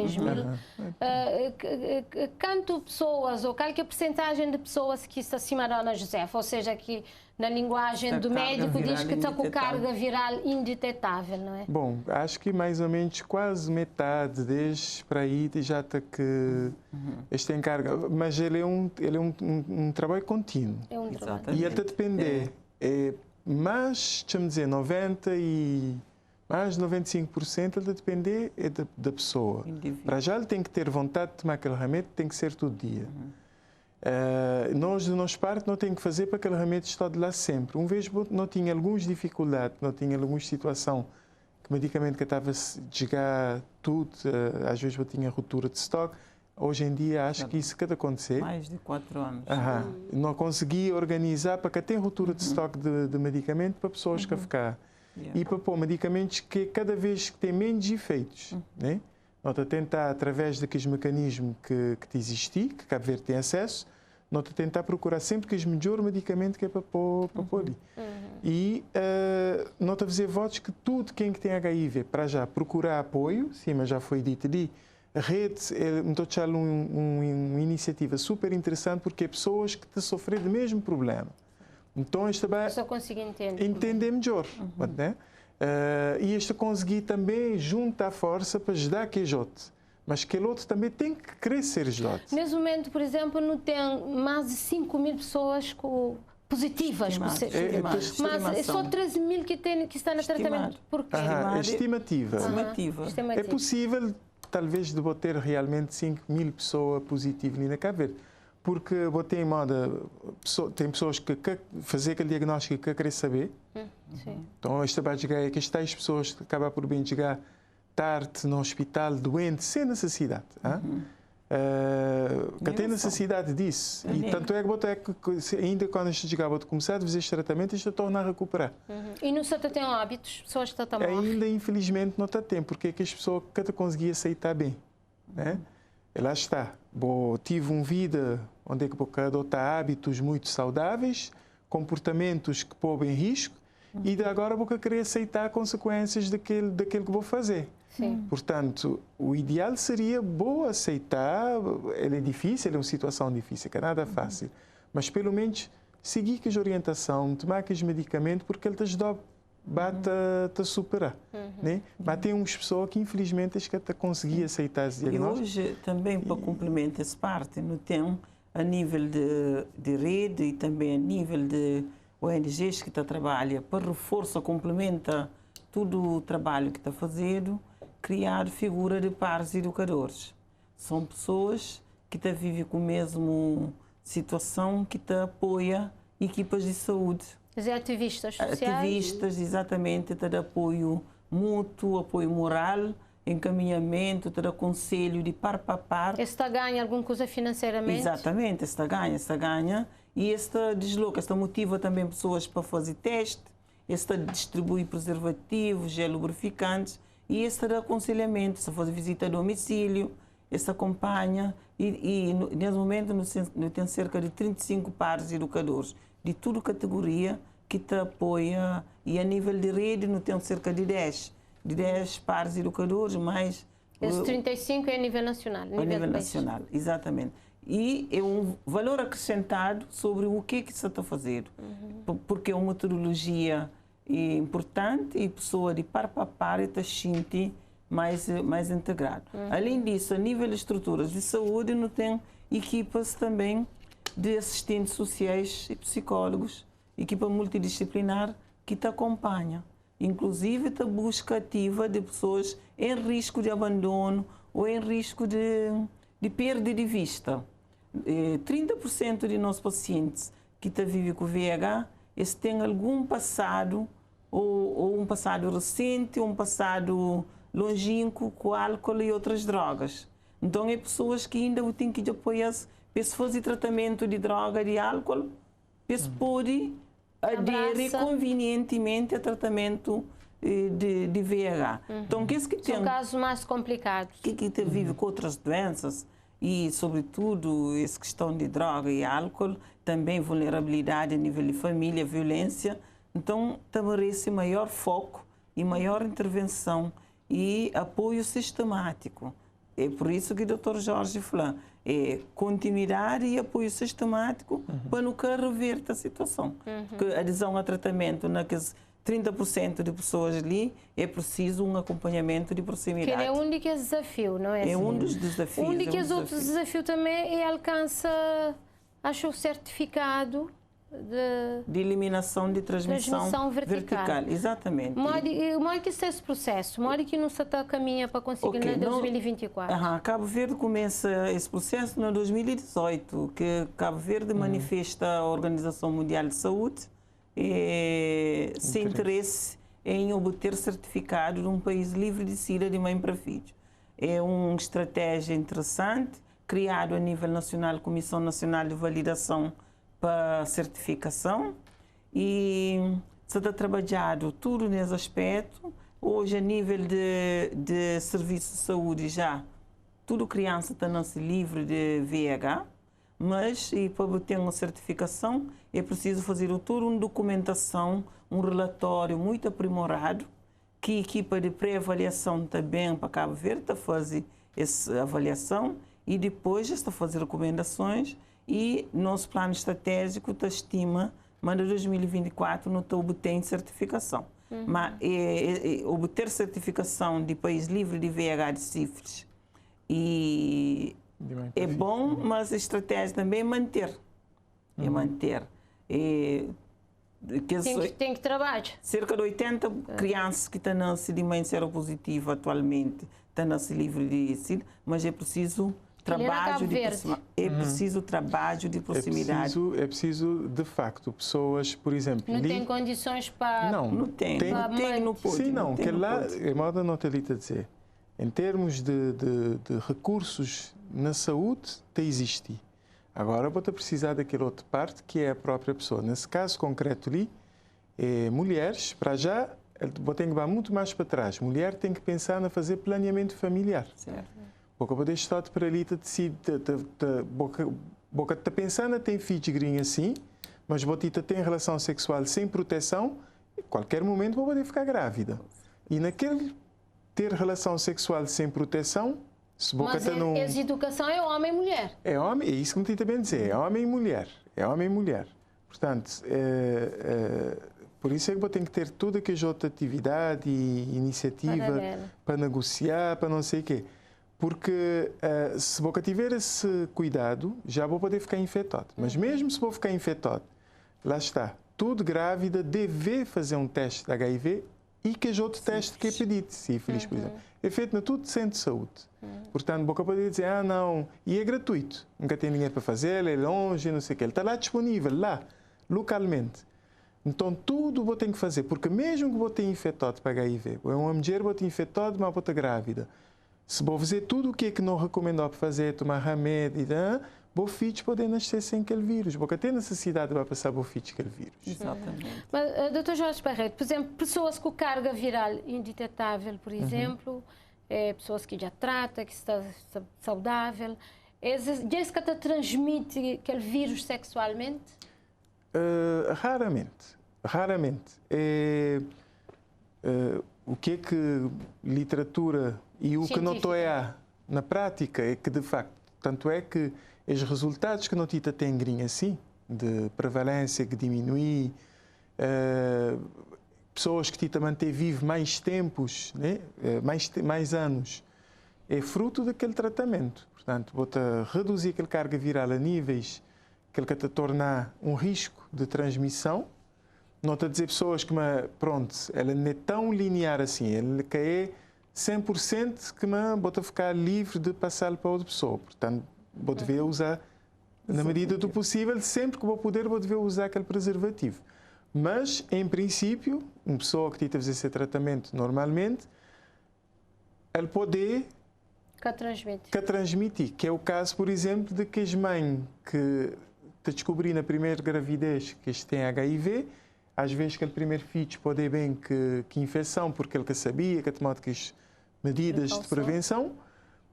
quanto pessoas, ou qual que é a porcentagem de pessoas que está acima da Dona Josefa, ou seja, que na linguagem do médico diz que está com carga viral indetetável, não é? Bom, acho que mais ou menos quase metade desde para aí já está que este tem carga, mas ele é um trabalho contínuo. É um trabalho. E ele está a depender, mas, deixa-me dizer, 90 e Mas 95% ele depende da pessoa. Indivíduo. Para já ele tem que ter vontade de tomar aquele remédio, tem que ser todo dia. Nós, de nossa parte, não tem que fazer para que aquele remédio esteja lá sempre. Uma vez não tinha algumas dificuldades, não tinha alguma situação que o medicamento que estava a chegar tudo, às vezes eu tinha ruptura de estoque. Hoje em dia acho que isso pode acontecer. Mais de 4 anos. Não consegui organizar para que tenha ruptura de estoque de medicamento para pessoas que ficar. E para pôr medicamentos que cada vez têm menos efeitos. Né? Nós a tentar, através daqueles mecanismos que existem, que Cabo Verde tem acesso, nós a tentar procurar sempre que os melhor medicamento que é para pôr ali. E nós a fazer votos que tudo quem tem HIV, para já procurar apoio, sim, mas já foi dito ali, a rede, estou a uma iniciativa super interessante porque é pessoas que estão a sofrer do mesmo problema. Então, esta vai só consigo entender melhor. Né? E esta conseguir também juntar força para ajudar aquele outro. Mas aquele outro também tem que querer ser ajudado. Nesse momento, por exemplo, não tem mais de 5.000 pessoas positivas. Mas é só 13.000 que estão no tratamento. Porque estimativa. É possível, talvez, de ter realmente 5.000 pessoas positivas ali na Cabo Verde. Porque tem tem pessoas que fazer aquele diagnóstico que querem saber. Então, esta vai chegar, que estas pessoas que acabam por bem chegar tarde no hospital, doente, sem necessidade. Que tem necessidade disso. E tanto é que ainda quando isto chegava a começar a fazer este tratamento, isto torna a recuperar. E não só tem hábitos, pessoas que estão mal? Ainda, infelizmente, não tem tempo, porque é que as pessoas que conseguiam aceitar bem. Né? E lá está. Tive uma vida onde é que eu adotar hábitos muito saudáveis, comportamentos que põem em risco, e agora vou querer aceitar consequências daquilo que vou fazer. Sim. Portanto, o ideal seria aceitar. Ele é difícil, é uma situação difícil, que é nada fácil, mas pelo menos seguir com a orientação, tomar aqueles medicamentos, porque ele te ajuda a superar. Né? Mas tem umas pessoas que, infelizmente, que até conseguir aceitar esse diagnóstico. E hoje, também, para complementar essa parte, não tem a nível de rede e também a nível de ONGs que está a trabalhar para reforçar, complementa todo o trabalho que está fazendo, criar figura de pares educadores. São pessoas que vivem com a mesma situação, que apoia equipas de saúde. Mas é ativistas sociais? Ativistas, exatamente, de apoio mútuo, apoio moral, encaminhamento, de conselho de par para par. Esta ganha alguma coisa financeiramente? Exatamente, esta ganha. E esta desloca, esta motiva também pessoas para fazer teste, esta distribui preservativos, gel lubrificantes, e esta dá aconselhamento, se fazer visita a domicílio, esta acompanha, e nesse momento nós temos cerca de 35 pares educadores de toda categoria que te apoia, e a nível de rede nós temos cerca de 10 pares educadores, mas... Esses 35 é a nível nacional? A nível nacional, exatamente. E é um valor acrescentado sobre o que se está a fazer, porque é uma metodologia importante e a pessoa de par para par está se mais integrado. Além disso, a nível de estruturas de saúde, não tem equipas também de assistentes sociais e psicólogos, equipa multidisciplinar que te acompanha. Inclusive, a busca ativa de pessoas em risco de abandono ou em risco de perda de vista. 30% de nossos pacientes que vivem com VIH, eles têm algum passado, ou um passado recente, ou um passado longínquo com álcool e outras drogas. Então, é pessoas que ainda têm que apoiar-se para fazer tratamento de droga, de álcool, para podem aderir convenientemente a tratamento de VIH. Então, que tem, são casos mais complicados. Que vive com outras doenças, e, sobretudo, essa questão de droga e álcool, também vulnerabilidade a nível de família, violência. Então, merece maior foco e maior intervenção e apoio sistemático. É por isso que o Dr. Jorge falou, é continuidade e apoio sistemático para nunca reverter a situação. Porque a adesão a tratamento naqueles 30% de pessoas ali, é preciso um acompanhamento de proximidade. Que é um dos desafios, não é? É um dos desafios. Um dos outros desafios também é alcançar, acho, o certificado de eliminação de transmissão vertical. Exatamente. Como que está esse processo? Como que não se está caminha para conseguir em 2024? Cabo Verde começa esse processo em 2018, que Cabo Verde manifesta a Organização Mundial de Saúde sem interesse em obter certificado de um país livre de SIDA de mãe para filho. É uma estratégia interessante, criado a nível nacional, Comissão Nacional de Validação para certificação, e se está trabalhado tudo nesse aspecto. Hoje, a nível de serviço de saúde, já tudo criança está nasce livre de VIH, mas para ter uma certificação é preciso fazer toda uma documentação, um relatório muito aprimorado, que a equipa de pré-avaliação também para Cabo Verde está a fazer essa avaliação e depois está a fazer recomendações. E nosso plano estratégico está estima, mas em 2024 não está obtendo certificação. Mas obter certificação de país livre de VIH de sífilis é bom, mas a estratégia também é manter. É manter. Tem que trabalhar. Cerca de 80 crianças que estão nascendo de mãe seropositiva atualmente estão nascendo livre de SIDA, mas é preciso trabalho de proximidade. É preciso, de facto, pessoas, por exemplo... Não tem condições para... Não tem. Não pode. Sim, não. Que lá, é moda não te a dizer. Em termos de recursos na saúde, tem existir. Agora, vou precisar daquela outra parte, que é a própria pessoa. Nesse caso concreto ali, mulheres, para já, vou ter que ir muito mais para trás. Mulher tem que pensar na fazer planeamento familiar. Certo. Porque poder estar para ali, boca está pensando, tem filhos grinhos assim, mas botita tem relação sexual sem proteção, em qualquer momento vou poder ficar grávida. E naquele ter relação sexual sem proteção, se boca mas essa educação é homem e mulher. É homem, é isso que me tenta bem dizer, é homem e mulher. É homem e mulher. Portanto, por isso é que vou ter que ter toda aquela outra atividade e iniciativa para negociar, para não sei o quê. Porque se vou tiver esse cuidado, já vou poder ficar infectado. Mas mesmo se vou ficar infectado, lá está, tudo grávida deve fazer um teste de HIV e que outro teste que é pedido, sífilis, por exemplo. É feito na tudo centro de saúde. Portanto, vou poder dizer, não, e é gratuito. Nunca tem ninguém para fazer, é longe, não sei o quê. Ele está lá disponível, lá, localmente. Então, tudo vou ter que fazer, porque mesmo que vou ter infectado para HIV, ou uma mulher vou ter infectado, mas vou estar grávida. Se vou fazer tudo o que é que não recomendou para fazer, tomar remédio, vou filho poder nascer sem aquele vírus, porque tem necessidade de passar o filho aquele vírus. Exatamente. Mas, Dr. Jorge Barreto, por exemplo, pessoas com carga viral indetetável, por exemplo, pessoas que já tratam, que estão saudável, Jéssica transmite aquele vírus sexualmente? Raramente. O que é que literatura e o que não estou na prática é que, de facto, tanto é que os resultados que não têm grinha assim, de prevalência que diminui, pessoas que tita manter vivo mais tempos, né? mais anos, é fruto daquele tratamento. Portanto, vou-te reduzir aquela carga viral a níveis que ele te tornar um risco de transmissão. Não estou a dizer pessoas que, pronto, ela não é tão linear assim, ela é 100% que bota ficar livre de passar para outra pessoa. Portanto, vou dever usar, na medida do possível, sempre que vou poder, vou dever usar aquele preservativo. Mas, em princípio, uma pessoa que tenta fazer esse tratamento normalmente, ela pode transmitir. Que é o caso, por exemplo, de que as mães que te descobri na primeira gravidez que têm HIV, às vezes aquele primeiro filho pode bem que infecção, porque ele que sabia que tomava as medidas de prevenção,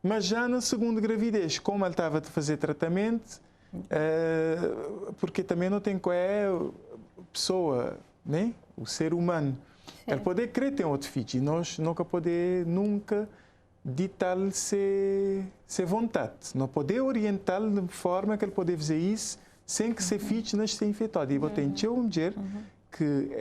mas já na segunda gravidez, como ele estava a fazer tratamento, porque também não tem qual é a pessoa, né? O ser humano. Sim. Ele pode querer ter outro filho, e nós nunca podemos ditar-lhe se vontade. Não poder orientá-lo de forma que ele pode fazer isso sem que seu filho não esteja infectado. E vou ter uma mulher que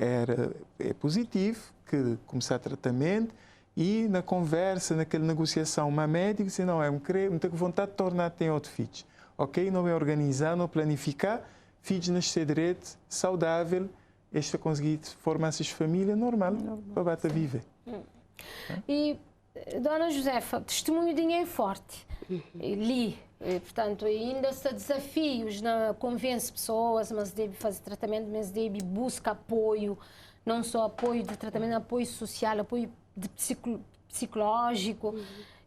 é positivo, que começar tratamento e na conversa, naquela negociação, uma médica disse, não tenho vontade de tornar ter outro filho. Ok? Não é organizar, não planificar, filhos nascer direito, saudável, este a conseguir formar essas famílias normal para bata viver. E, Dona Josefa, testemunho de ninguém forte. Li, portanto, ainda há desafios, convence pessoas, mas deve fazer tratamento, mas deve buscar apoio, não só apoio de tratamento, apoio social, apoio de psicológico.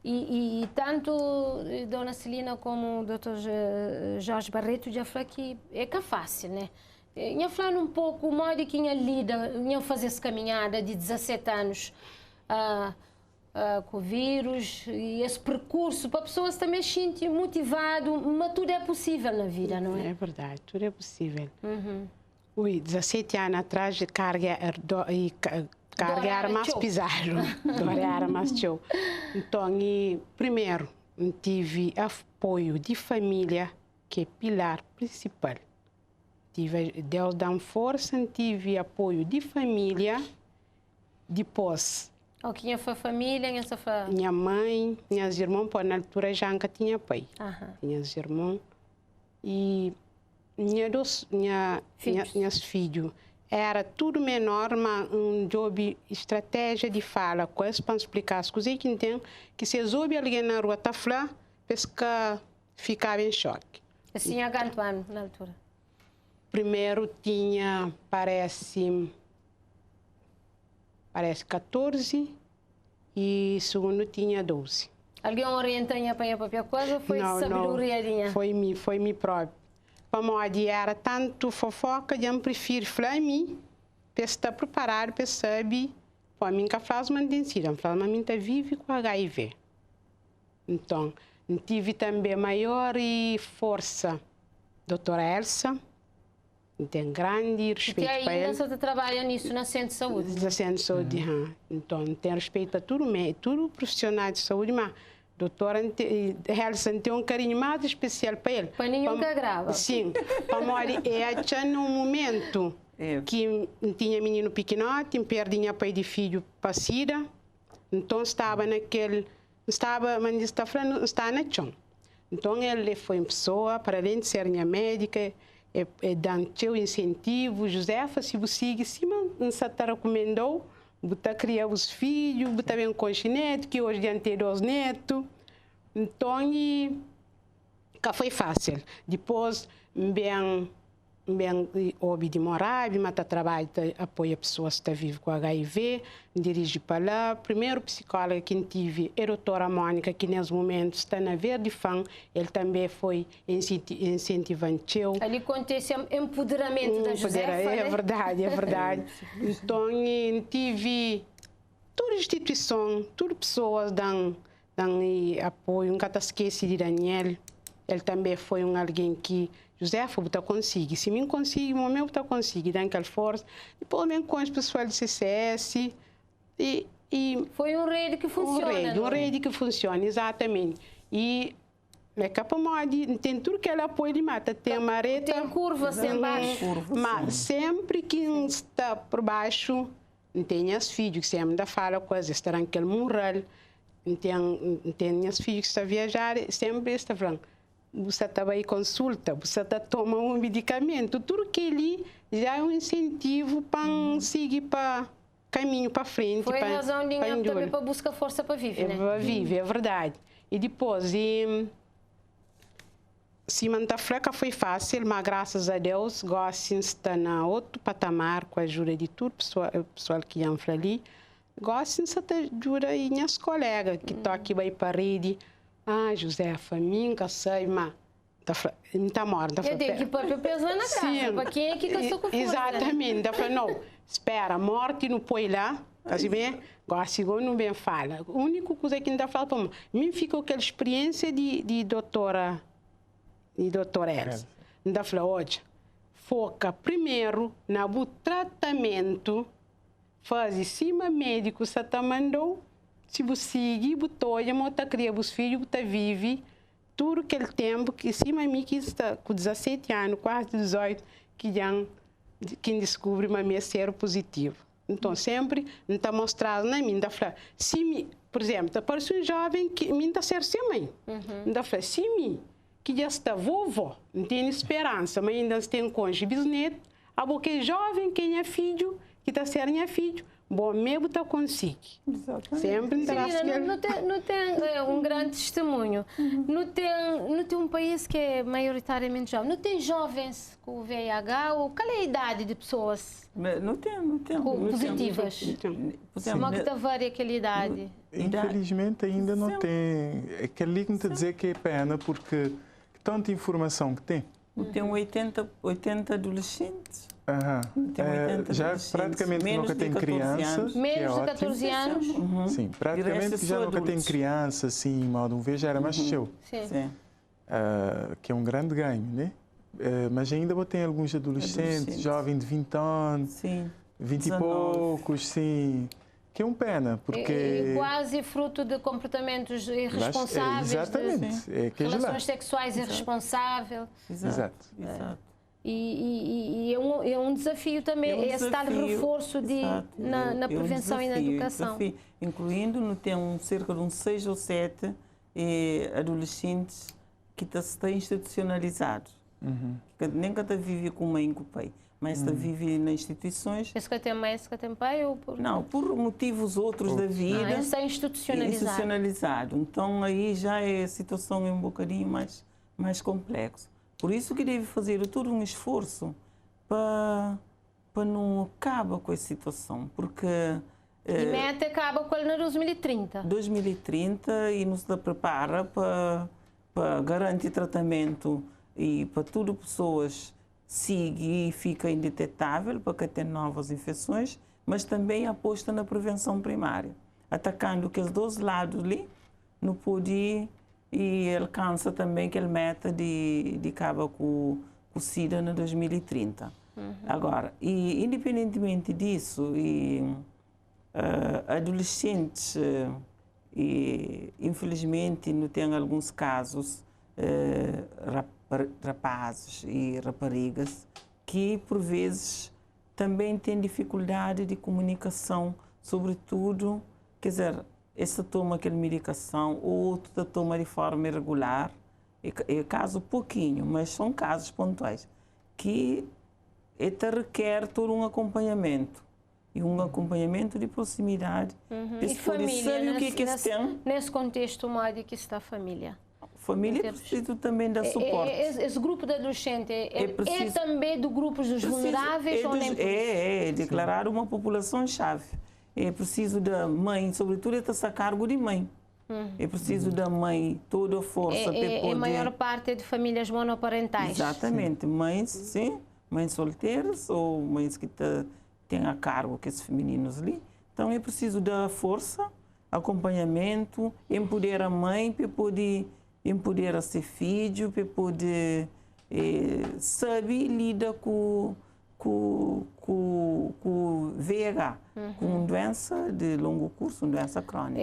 E tanto Dona Celina como o Dr. Jorge Barreto já falaram que é fácil, né? Ia falar um pouco o modo que ia lida, ia fazer essa caminhada de 17 anos com o vírus e esse percurso para pessoas também se sentirem motivadas, mas tudo é possível na vida, não é? É verdade, tudo é possível. 17 anos atrás, carga era mais pesado, era mais show. Então, primeiro, tive apoio de família, que é pilar principal. Deus dá força, tive apoio de família, depois... Quem foi a família? Minha mãe, minhas irmãs, por na altura já nunca tinha pai. Minhas irmãs e minhas filhos. Era tudo menor, mas um job estratégia de fala, coisa para explicar as coisas que tem, que se ouve alguém na rua tá falando, pesca ficava em choque. Assim, há quanto ano na altura? Primeiro tinha, parece 14 e segundo tinha 12. Alguém orientou para qualquer coisa ou foi sabedoria? Foi mim próprio. Para mim, era tanto fofoca, eu prefiro falar a mim, para estar preparado, para saber, para mim que faz uma densida, para mim que vive com HIV. Então, tive também maior força, doutora Elsa, tem grande respeito para ela. E ainda você trabalha nisso na centro de saúde? Na centro de saúde, então tem respeito para tudo profissional de saúde, mas doutora Elsa tem um carinho mais especial para ele. Para nenhum que grava. Sim, para morrer tinha num momento que tinha menino pequenote, perdinha pai de filho para SIDA, então estava naquele, mas está falando, está na chão. Então ele foi uma pessoa, para além de ser minha médica, dando seu incentivo, Josefa, se você sigue, se você te recomendou, você criar os filhos, você vem com os netos, que hoje em dia tem 2 netos. Então, foi fácil. Depois, bem houve de morar, mas trabalho, apoia pessoas que vivem com HIV, dirige para lá. Primeiro psicóloga que tive é a doutora Mônica, que nesse momento está na Verde Fã, ele também foi incentivante. Ali acontece empoderamento da Josefa, é verdade, é verdade. Então, tive toda instituição, todas pessoas dão apoio, nunca esqueci de Daniel. Ele também foi alguém que Josefa, você consegue. Se me consegue, o meu você consegue, dá aquela força. Depois, mesmo com os pessoal do CCS. Foi um rede que funciona. Um rede que funciona, exatamente. E na capa mode, tem tudo que ela apoia de mata. Tem mareta. Tem curva, sem baixo. Mas sempre que está por baixo, tem as filhos que sempre ainda fala coisas, está naquele mural. Tem as filhos que estão a viajar, sempre está falando. Você estava aí consulta, você está tomando um medicamento, tudo que ali já é um incentivo para seguir para caminho para frente. Foi a razão de também para buscar força para viver, né? Para viver, é verdade. E depois, se manter fraca foi fácil, mas graças a Deus, gosto de estar na outro patamar com a ajuda de tudo o pessoal que entra ali. Gosto de estar ajuda e minhas colegas que estão aqui para a rede. Josefa, minha sei, mas está morta. Eu tenho que pôr peso na casa, para quem é que estou com força? Exatamente. Eu falei, não, espera, morte não põe lá, assim bem, gosto não bem fala. A única coisa que ainda fala para mim, ficou aquela experiência de doutora Elsa. Ainda falei, olha, foca primeiro no tratamento, faz cima médico, você está mandou. Se você seguir, você cria os filhos, você vive todo aquele tempo que cima de mim que está com 17 anos, quase 18, que descobre uma minha ser positivo. Então sempre está mostrado na mim, se me, por exemplo, parece um jovem que me está ser sem mãe. Então se me que já está vovó, não tem esperança, mas ainda tem cônjuge bisneto, a boca é jovem, quem é filho, que está sendo é filho, bom, mesmo está consigo. Sempre terá não tem um grande testemunho. Não tem um país que é maioritariamente jovem. Não tem jovens com VIH ou qual é a idade de pessoas Não tem. positivas? Como é que está a ver aquela idade? Infelizmente ainda não tem. É que ali que me está a dizer que é pena, porque tanta informação que tem. Tem 80 adolescentes. Tem 80 já adolescentes. praticamente Menos nunca de tem 14 criança. anos. Menos de 14 anos? Sim, praticamente resto já são nunca tem adultos. criança, assim, mal de ver, já era mais seu. Sim. Que é um grande ganho, né? Mas ainda tem alguns adolescentes, jovens de 20 anos, Sim. 20 e 19. poucos, sim. Que é um pena, porque... E quase fruto de comportamentos irresponsáveis, exatamente. de relações sexuais irresponsáveis. Exato. E é um desafio também, esse tal reforço na prevenção e na educação. Incluindo, tem cerca de uns 6 ou 7 adolescentes que estão institucionalizados. Que nem que vivem com mãe e com pai, mas vivem nas instituições. Esse que tem mãe, esse que tem pai? Ou por... Não, por motivos outros da vida. Está institucionalizado. Então, aí já a situação é um bocadinho mais complexa. Por isso que deve fazer todo um esforço para não acabar com essa situação, porque... E meta acaba com ele em 2030. 2030 e nos prepara para garantir tratamento e para tudo pessoas seguir e fica indetetável para que tenha novas infecções, mas também aposta na prevenção primária, atacando aqueles dois lados ali, no poder e alcança também aquela meta de acabar com o SIDA em 2030. Agora, e independentemente disso, adolescentes, infelizmente, não tem alguns casos, rapazes e raparigas, que por vezes também têm dificuldade de comunicação, sobretudo, quer dizer, esse toma aquela medicação, outro toma de forma irregular, é caso pouquinho, mas são casos pontuais, que requer todo um acompanhamento. E um acompanhamento de proximidade. E família, o que tem. Nesse contexto, Madi, que está a família? Família precisa também dar suporte. Esse grupo de adolescentes é também do grupo dos vulneráveis ou nem por isso? É declarar uma população-chave. É preciso da mãe, sobretudo, estar a cargo de mãe. É preciso da mãe toda a força para poder... A maior parte é de famílias monoparentais. Exatamente. Mães, sim, mães solteiras ou mães que têm a cargo que esses meninos ali. Então é preciso dar força, acompanhamento, empoderar a mãe para poder empoderar seu filho, para poder saber lidar com VIH, com doença de longo curso, doença crônica.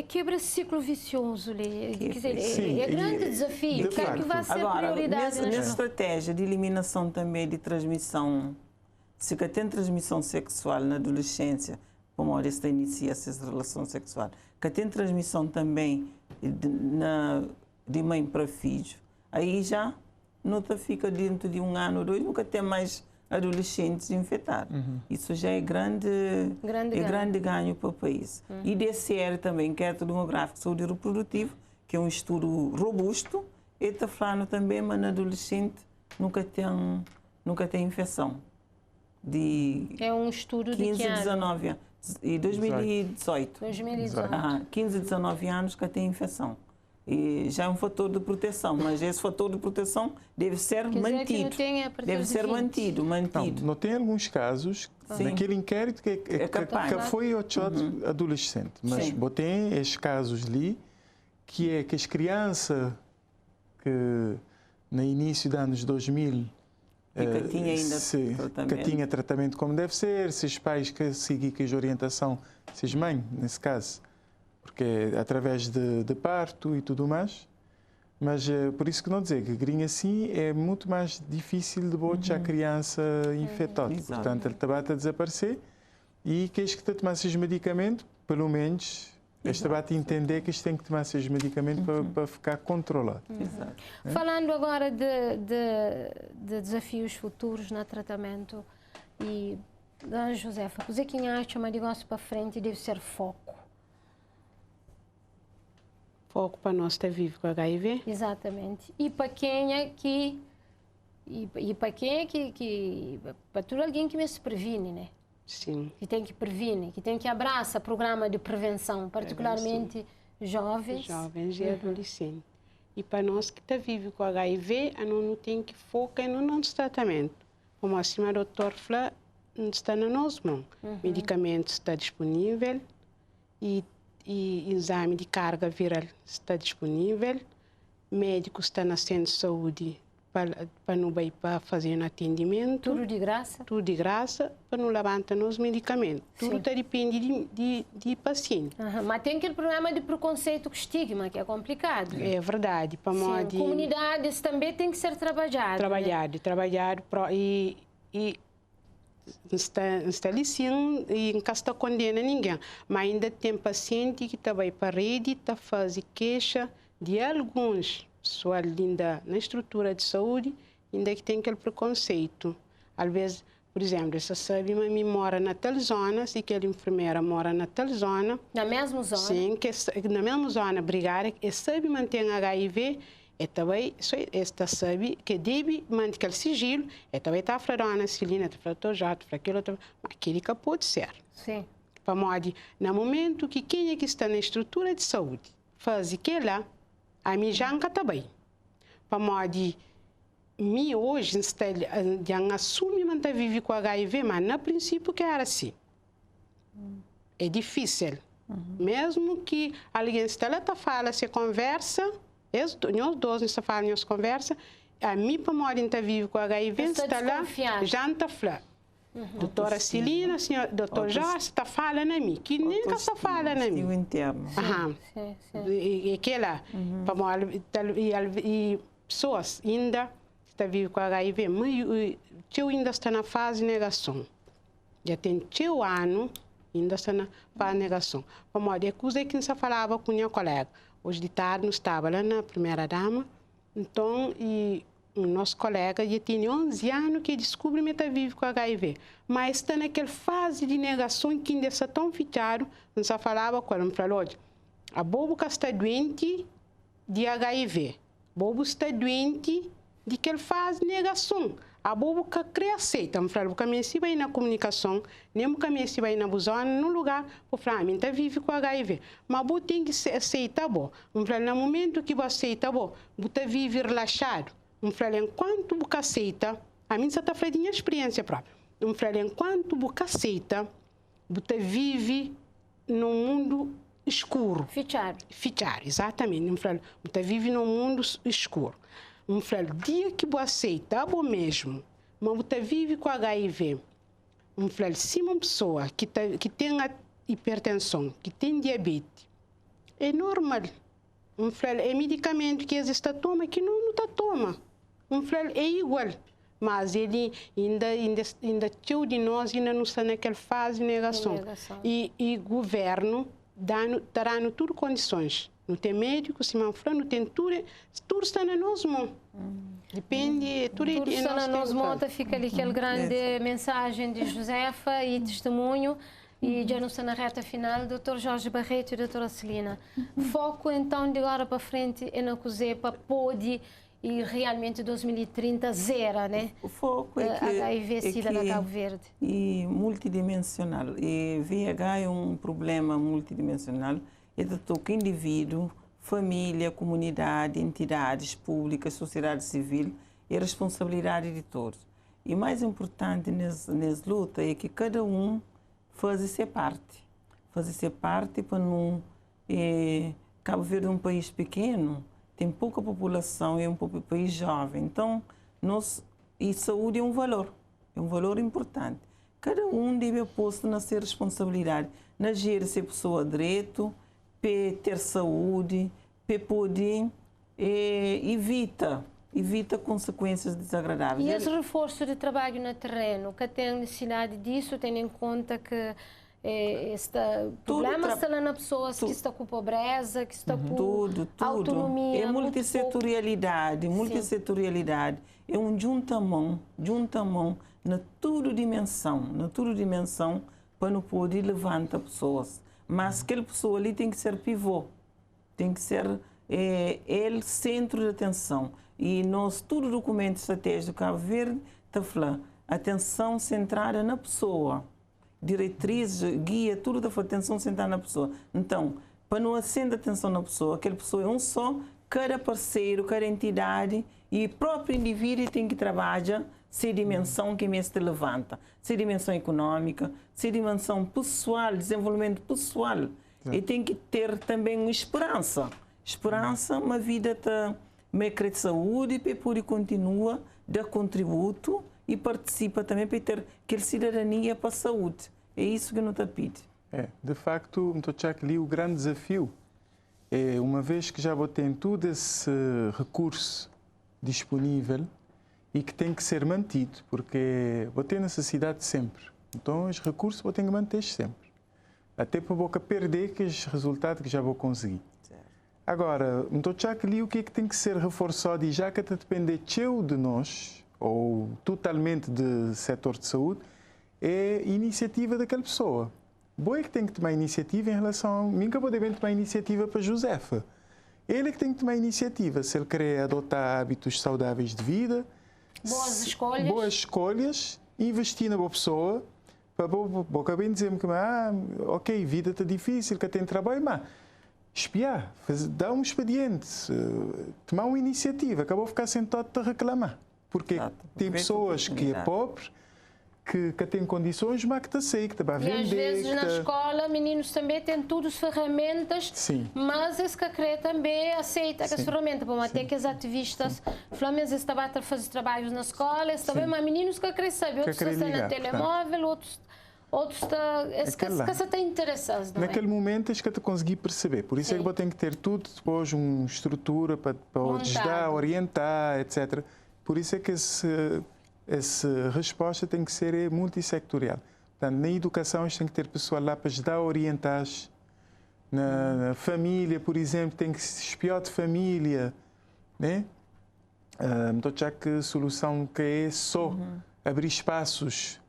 Quebra esse ciclo vicioso ali. Quer dizer, Sim, é grande desafio. O que é que vai ser a prioridade? Nessa estratégia de eliminação também de transmissão, se tem transmissão sexual na adolescência, como esta inicia essas relações sexuais, que tem transmissão também de mãe para filho, aí já não fica dentro de 1 ano ou 2, nunca tem mais adolescentes infectados. Isso já é grande ganho para o país. E DCR também, Inquérito Demográfico de Saúde Reprodutiva, que é um estudo robusto, e está falando também, mas no adolescente nunca tem infecção. É um estudo 15, de que ano? 19 anos. E 2018. 15, 19 anos que tem infecção. E já é um fator de proteção, mas esse fator de proteção deve ser mantido. Deve ser mantido. Não tem alguns casos, naquele inquérito que foi o adolescente, mas tem esses casos ali, que é que as crianças que no início dos anos 2000 que tinha tratamento como deve ser, se os pais que seguem a orientação, se as mães, nesse caso, porque é através de parto e tudo mais, mas por isso que não dizer que grinha assim é muito mais difícil de botar a criança infectada, portanto ele está a desaparecer e que que está a tomar esses medicamentos, pelo menos Este debate entender que isto tem que tomar esses medicamentos para ficar controlado. Exato. Falando agora de desafios futuros no tratamento, e Dona Josefa, o que acha que o negócio para frente deve ser foco? Foco para nós estar vivo com HIV? Exatamente. E para quem é que... E para quem é que para todo alguém que se previne, né? Sim. Que tem que prevenir, que tem que abraçar programa de prevenção, particularmente jovens. Jovens e adolescentes. E para nós que está vivo com HIV, a não tem que focar no nosso tratamento. Como assim o doutor falou, está na nossa mão. Medicamento está disponível e exame de carga viral está disponível. Médico está na centro de saúde para não ir para fazer um atendimento. Tudo de graça? Tudo de graça, para não levantar os medicamentos. Tudo depende de paciente. Mas tem aquele problema de preconceito com estigma, que é complicado. É verdade. Para sim, comunidades também tem que ser trabalhado. Trabalhado. E está ali sim, e não está condena ninguém. Mas ainda tem paciente que vai para a rede, está fazendo queixa de alguns pessoal ainda na estrutura de saúde, ainda que tem aquele preconceito. Às vezes, por exemplo, essa sabe, mas me mora na tal zona, se aquela enfermeira mora na tal zona. Na mesma zona? Sim, que na mesma zona, brigar, e sabe manter HIV, e também, esta sabe que deve manter aquele sigilo, e também está falando a Celina, está falando jato, aquilo, mas aquele que pode ser. Sim. Para modo, no momento que quem é que está na estrutura de saúde faz aquilo, a minha janca também. Para modo, me hoje já assume que vive com HIV, mas no princípio que era assim. É difícil. Mesmo que alguém esteja a falar, se conversa, nós dois estamos falando, nós conversa, a mim para modo que vive com HIV, está lá, já está falando. Doutora Celina, doutor Jorge, está falando a mim, que nem que está falando a mim. O interno. Sim. E aquela, e pessoas ainda estão vivendo com HIV, mas eu ainda está na fase de negação. Já tem 2 anos, ainda está na fase de negação. É coisa que não falava com minha colega. Hoje de tarde, nós estávamos lá na primeira dama, então, o nosso colega já tem 11 anos que descobre que está vivo com HIV. Mas está naquela fase de negação que ainda está tão fechado, não se falava com ele. Falou, a bobo que está doente de HIV. Bobo está doente de aquela fase de negação. A bobo que quer aceitar. Eu falei, porque a se vai na comunicação, nem que a se vai na busão, no lugar, para falar, a está vivo com HIV. Mas você tem que aceitar, bom. Eu falei, no momento que você aceita, bom, você vive relaxado. Eu falei, enquanto você aceita, a mim está falando de minha experiência própria. Eu falei, enquanto você aceita, você vive num mundo escuro. Fechado, exatamente. Eu falei, você vive num mundo escuro. Eu falei, dia que você aceita, é bom mesmo, mas você vive com HIV. Eu falei, se uma pessoa que tem hipertensão, que tem diabetes, é normal. Eu falei, é medicamento que existe a toma, que não está toma. É igual, mas ele ainda tio de nós ainda não está naquela fase de negação. E governo dará tudo condições. Não tem médico, se não tem tudo está na nossa mão. Depende, tudo está na nossa mão. Fica ali aquela grande mensagem de Josefa e testemunho. E já não está na reta final, Dr. Jorge Barreto e doutora Celina. Foco então de agora para frente é na COSEPA, pode e realmente 2030 zero, né? O foco é que HIV-Sida da Cabo Verde. E multidimensional. E VIH é um problema multidimensional. É de todo indivíduo, família, comunidade, entidades públicas, sociedade civil, é responsabilidade de todos. E mais importante nessa luta é que cada um fazer parte para não... Cabo Verde é um país pequeno, tem pouca população, é um país jovem. Então, e saúde é um valor importante. Cada um deve posto na sua responsabilidade, na gerir ser pessoa direito, para ter saúde, para poder evita consequências desagradáveis. E esse reforço de trabalho no terreno, que tem necessidade disso, tendo em conta que este problema está lá na pessoas que está com pobreza, que está com tudo. autonomia. É multissetorialidade, multissetorialidade. É um juntamão na tudo dimensão para não poder levantar pessoas. Mas aquela pessoa ali tem que ser pivô, tem que ser ele centro de atenção. E nós, todo documento estratégico do Cabo Verde, está falando atenção centrada na pessoa. Diretrizes, guia, tudo da atenção centrada na pessoa. Então, para não acender atenção na pessoa, aquela pessoa é um só, cada parceiro, cada entidade e o próprio indivíduo tem que trabalhar sem dimensão que mesmo te levanta, sem dimensão econômica, sem dimensão pessoal, desenvolvimento pessoal. E tem que ter também uma esperança. Esperança, uma vida de saúde, para poder continuar dar contributo e participa também para ter aquela cidadania para a saúde. É isso que não está pedindo. De facto, ali o grande desafio é, uma vez que já vou ter todo esse recurso disponível e que tem que ser mantido, porque vou ter necessidade sempre. Então, os recursos vou ter que manter sempre. Até para vou perder aqueles resultados que já vou conseguir. Agora, ali o que é que tem que ser reforçado e já que está depender de nós, ou totalmente do setor de saúde, é a iniciativa daquela pessoa. Boa é que tem que tomar iniciativa em relação... Nunca pode tomar iniciativa para Josefa. Ele é que tem que tomar iniciativa, se ele quer adotar hábitos saudáveis de vida, boas escolhas, investir na boa pessoa, para boa bem dizer-me que ok, vida está difícil, que tem trabalho, mas espiar, dar um expediente, tomar uma iniciativa, acabou de ficar sentado a reclamar. Porque tem pessoas que é pobre, que têm condições, mas que está a sair, que está a vender. E às vezes na escola, meninos também têm todas as ferramentas, mas esse que quer também aceita as ferramentas. Para até que os ativistas, flamengues estavam a fazer trabalhos na escola, também, mas meninos que querem saber, outros estão no telemóvel, outros estão interessados. Naquele momento, é que eu consegui perceber. Por isso é que eu tenho que ter tudo, depois uma estrutura para ajudar, orientar, etc. Por isso é que essa resposta tem que ser multissectorial. Portanto, na educação, tem que ter pessoal lá para ajudar a orientar. Na família, por exemplo, tem que se espiar de família. Né? Então, já que a solução que é só abrir espaços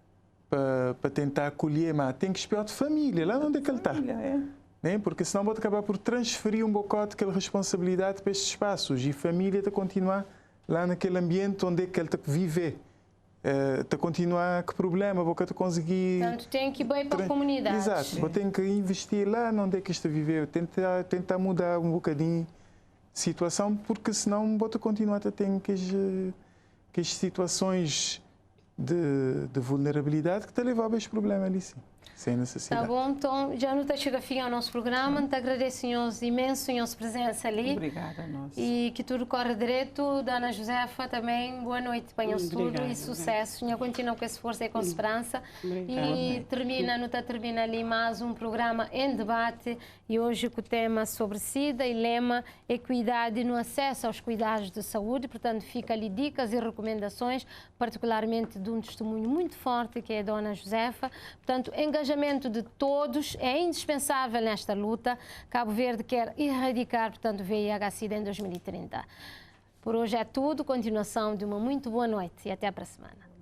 para tentar acolher, mas tem que espiar de família, lá onde é que ele está. Né? Porque senão pode acabar por transferir um bocado aquela responsabilidade para estes espaços e a família está continuar lá naquele ambiente onde é que ele está a viver. Está a continuar com problema, vou conseguir... Portanto, tem que ir bem para a comunidade. Exato, vou ter que investir lá onde é que está a viver, tentar mudar um bocadinho a situação, porque senão vou continuar a ter que as situações de vulnerabilidade que te levam a este problema ali, sim, sem necessidade. Tá bom, então já não está chegando a fim ao nosso programa, te agradeço, senhores, imenso, senhores, presença ali. Obrigada a nós. E que tudo corra direito. Dona Josefa, também, boa noite, banho tudo e sucesso. Senhor, continua com esse força e com esperança. E termina ali mais um programa em debate e hoje com o tema sobre SIDA e lema equidade no acesso aos cuidados de saúde. Portanto, fica ali dicas e recomendações, particularmente de um testemunho muito forte que é a Dona Josefa. Portanto, engajamento de todos é indispensável nesta luta. Cabo Verde quer erradicar, portanto, o VIH-Sida em 2030. Por hoje é tudo. Continuação de uma muito boa noite e até para a semana.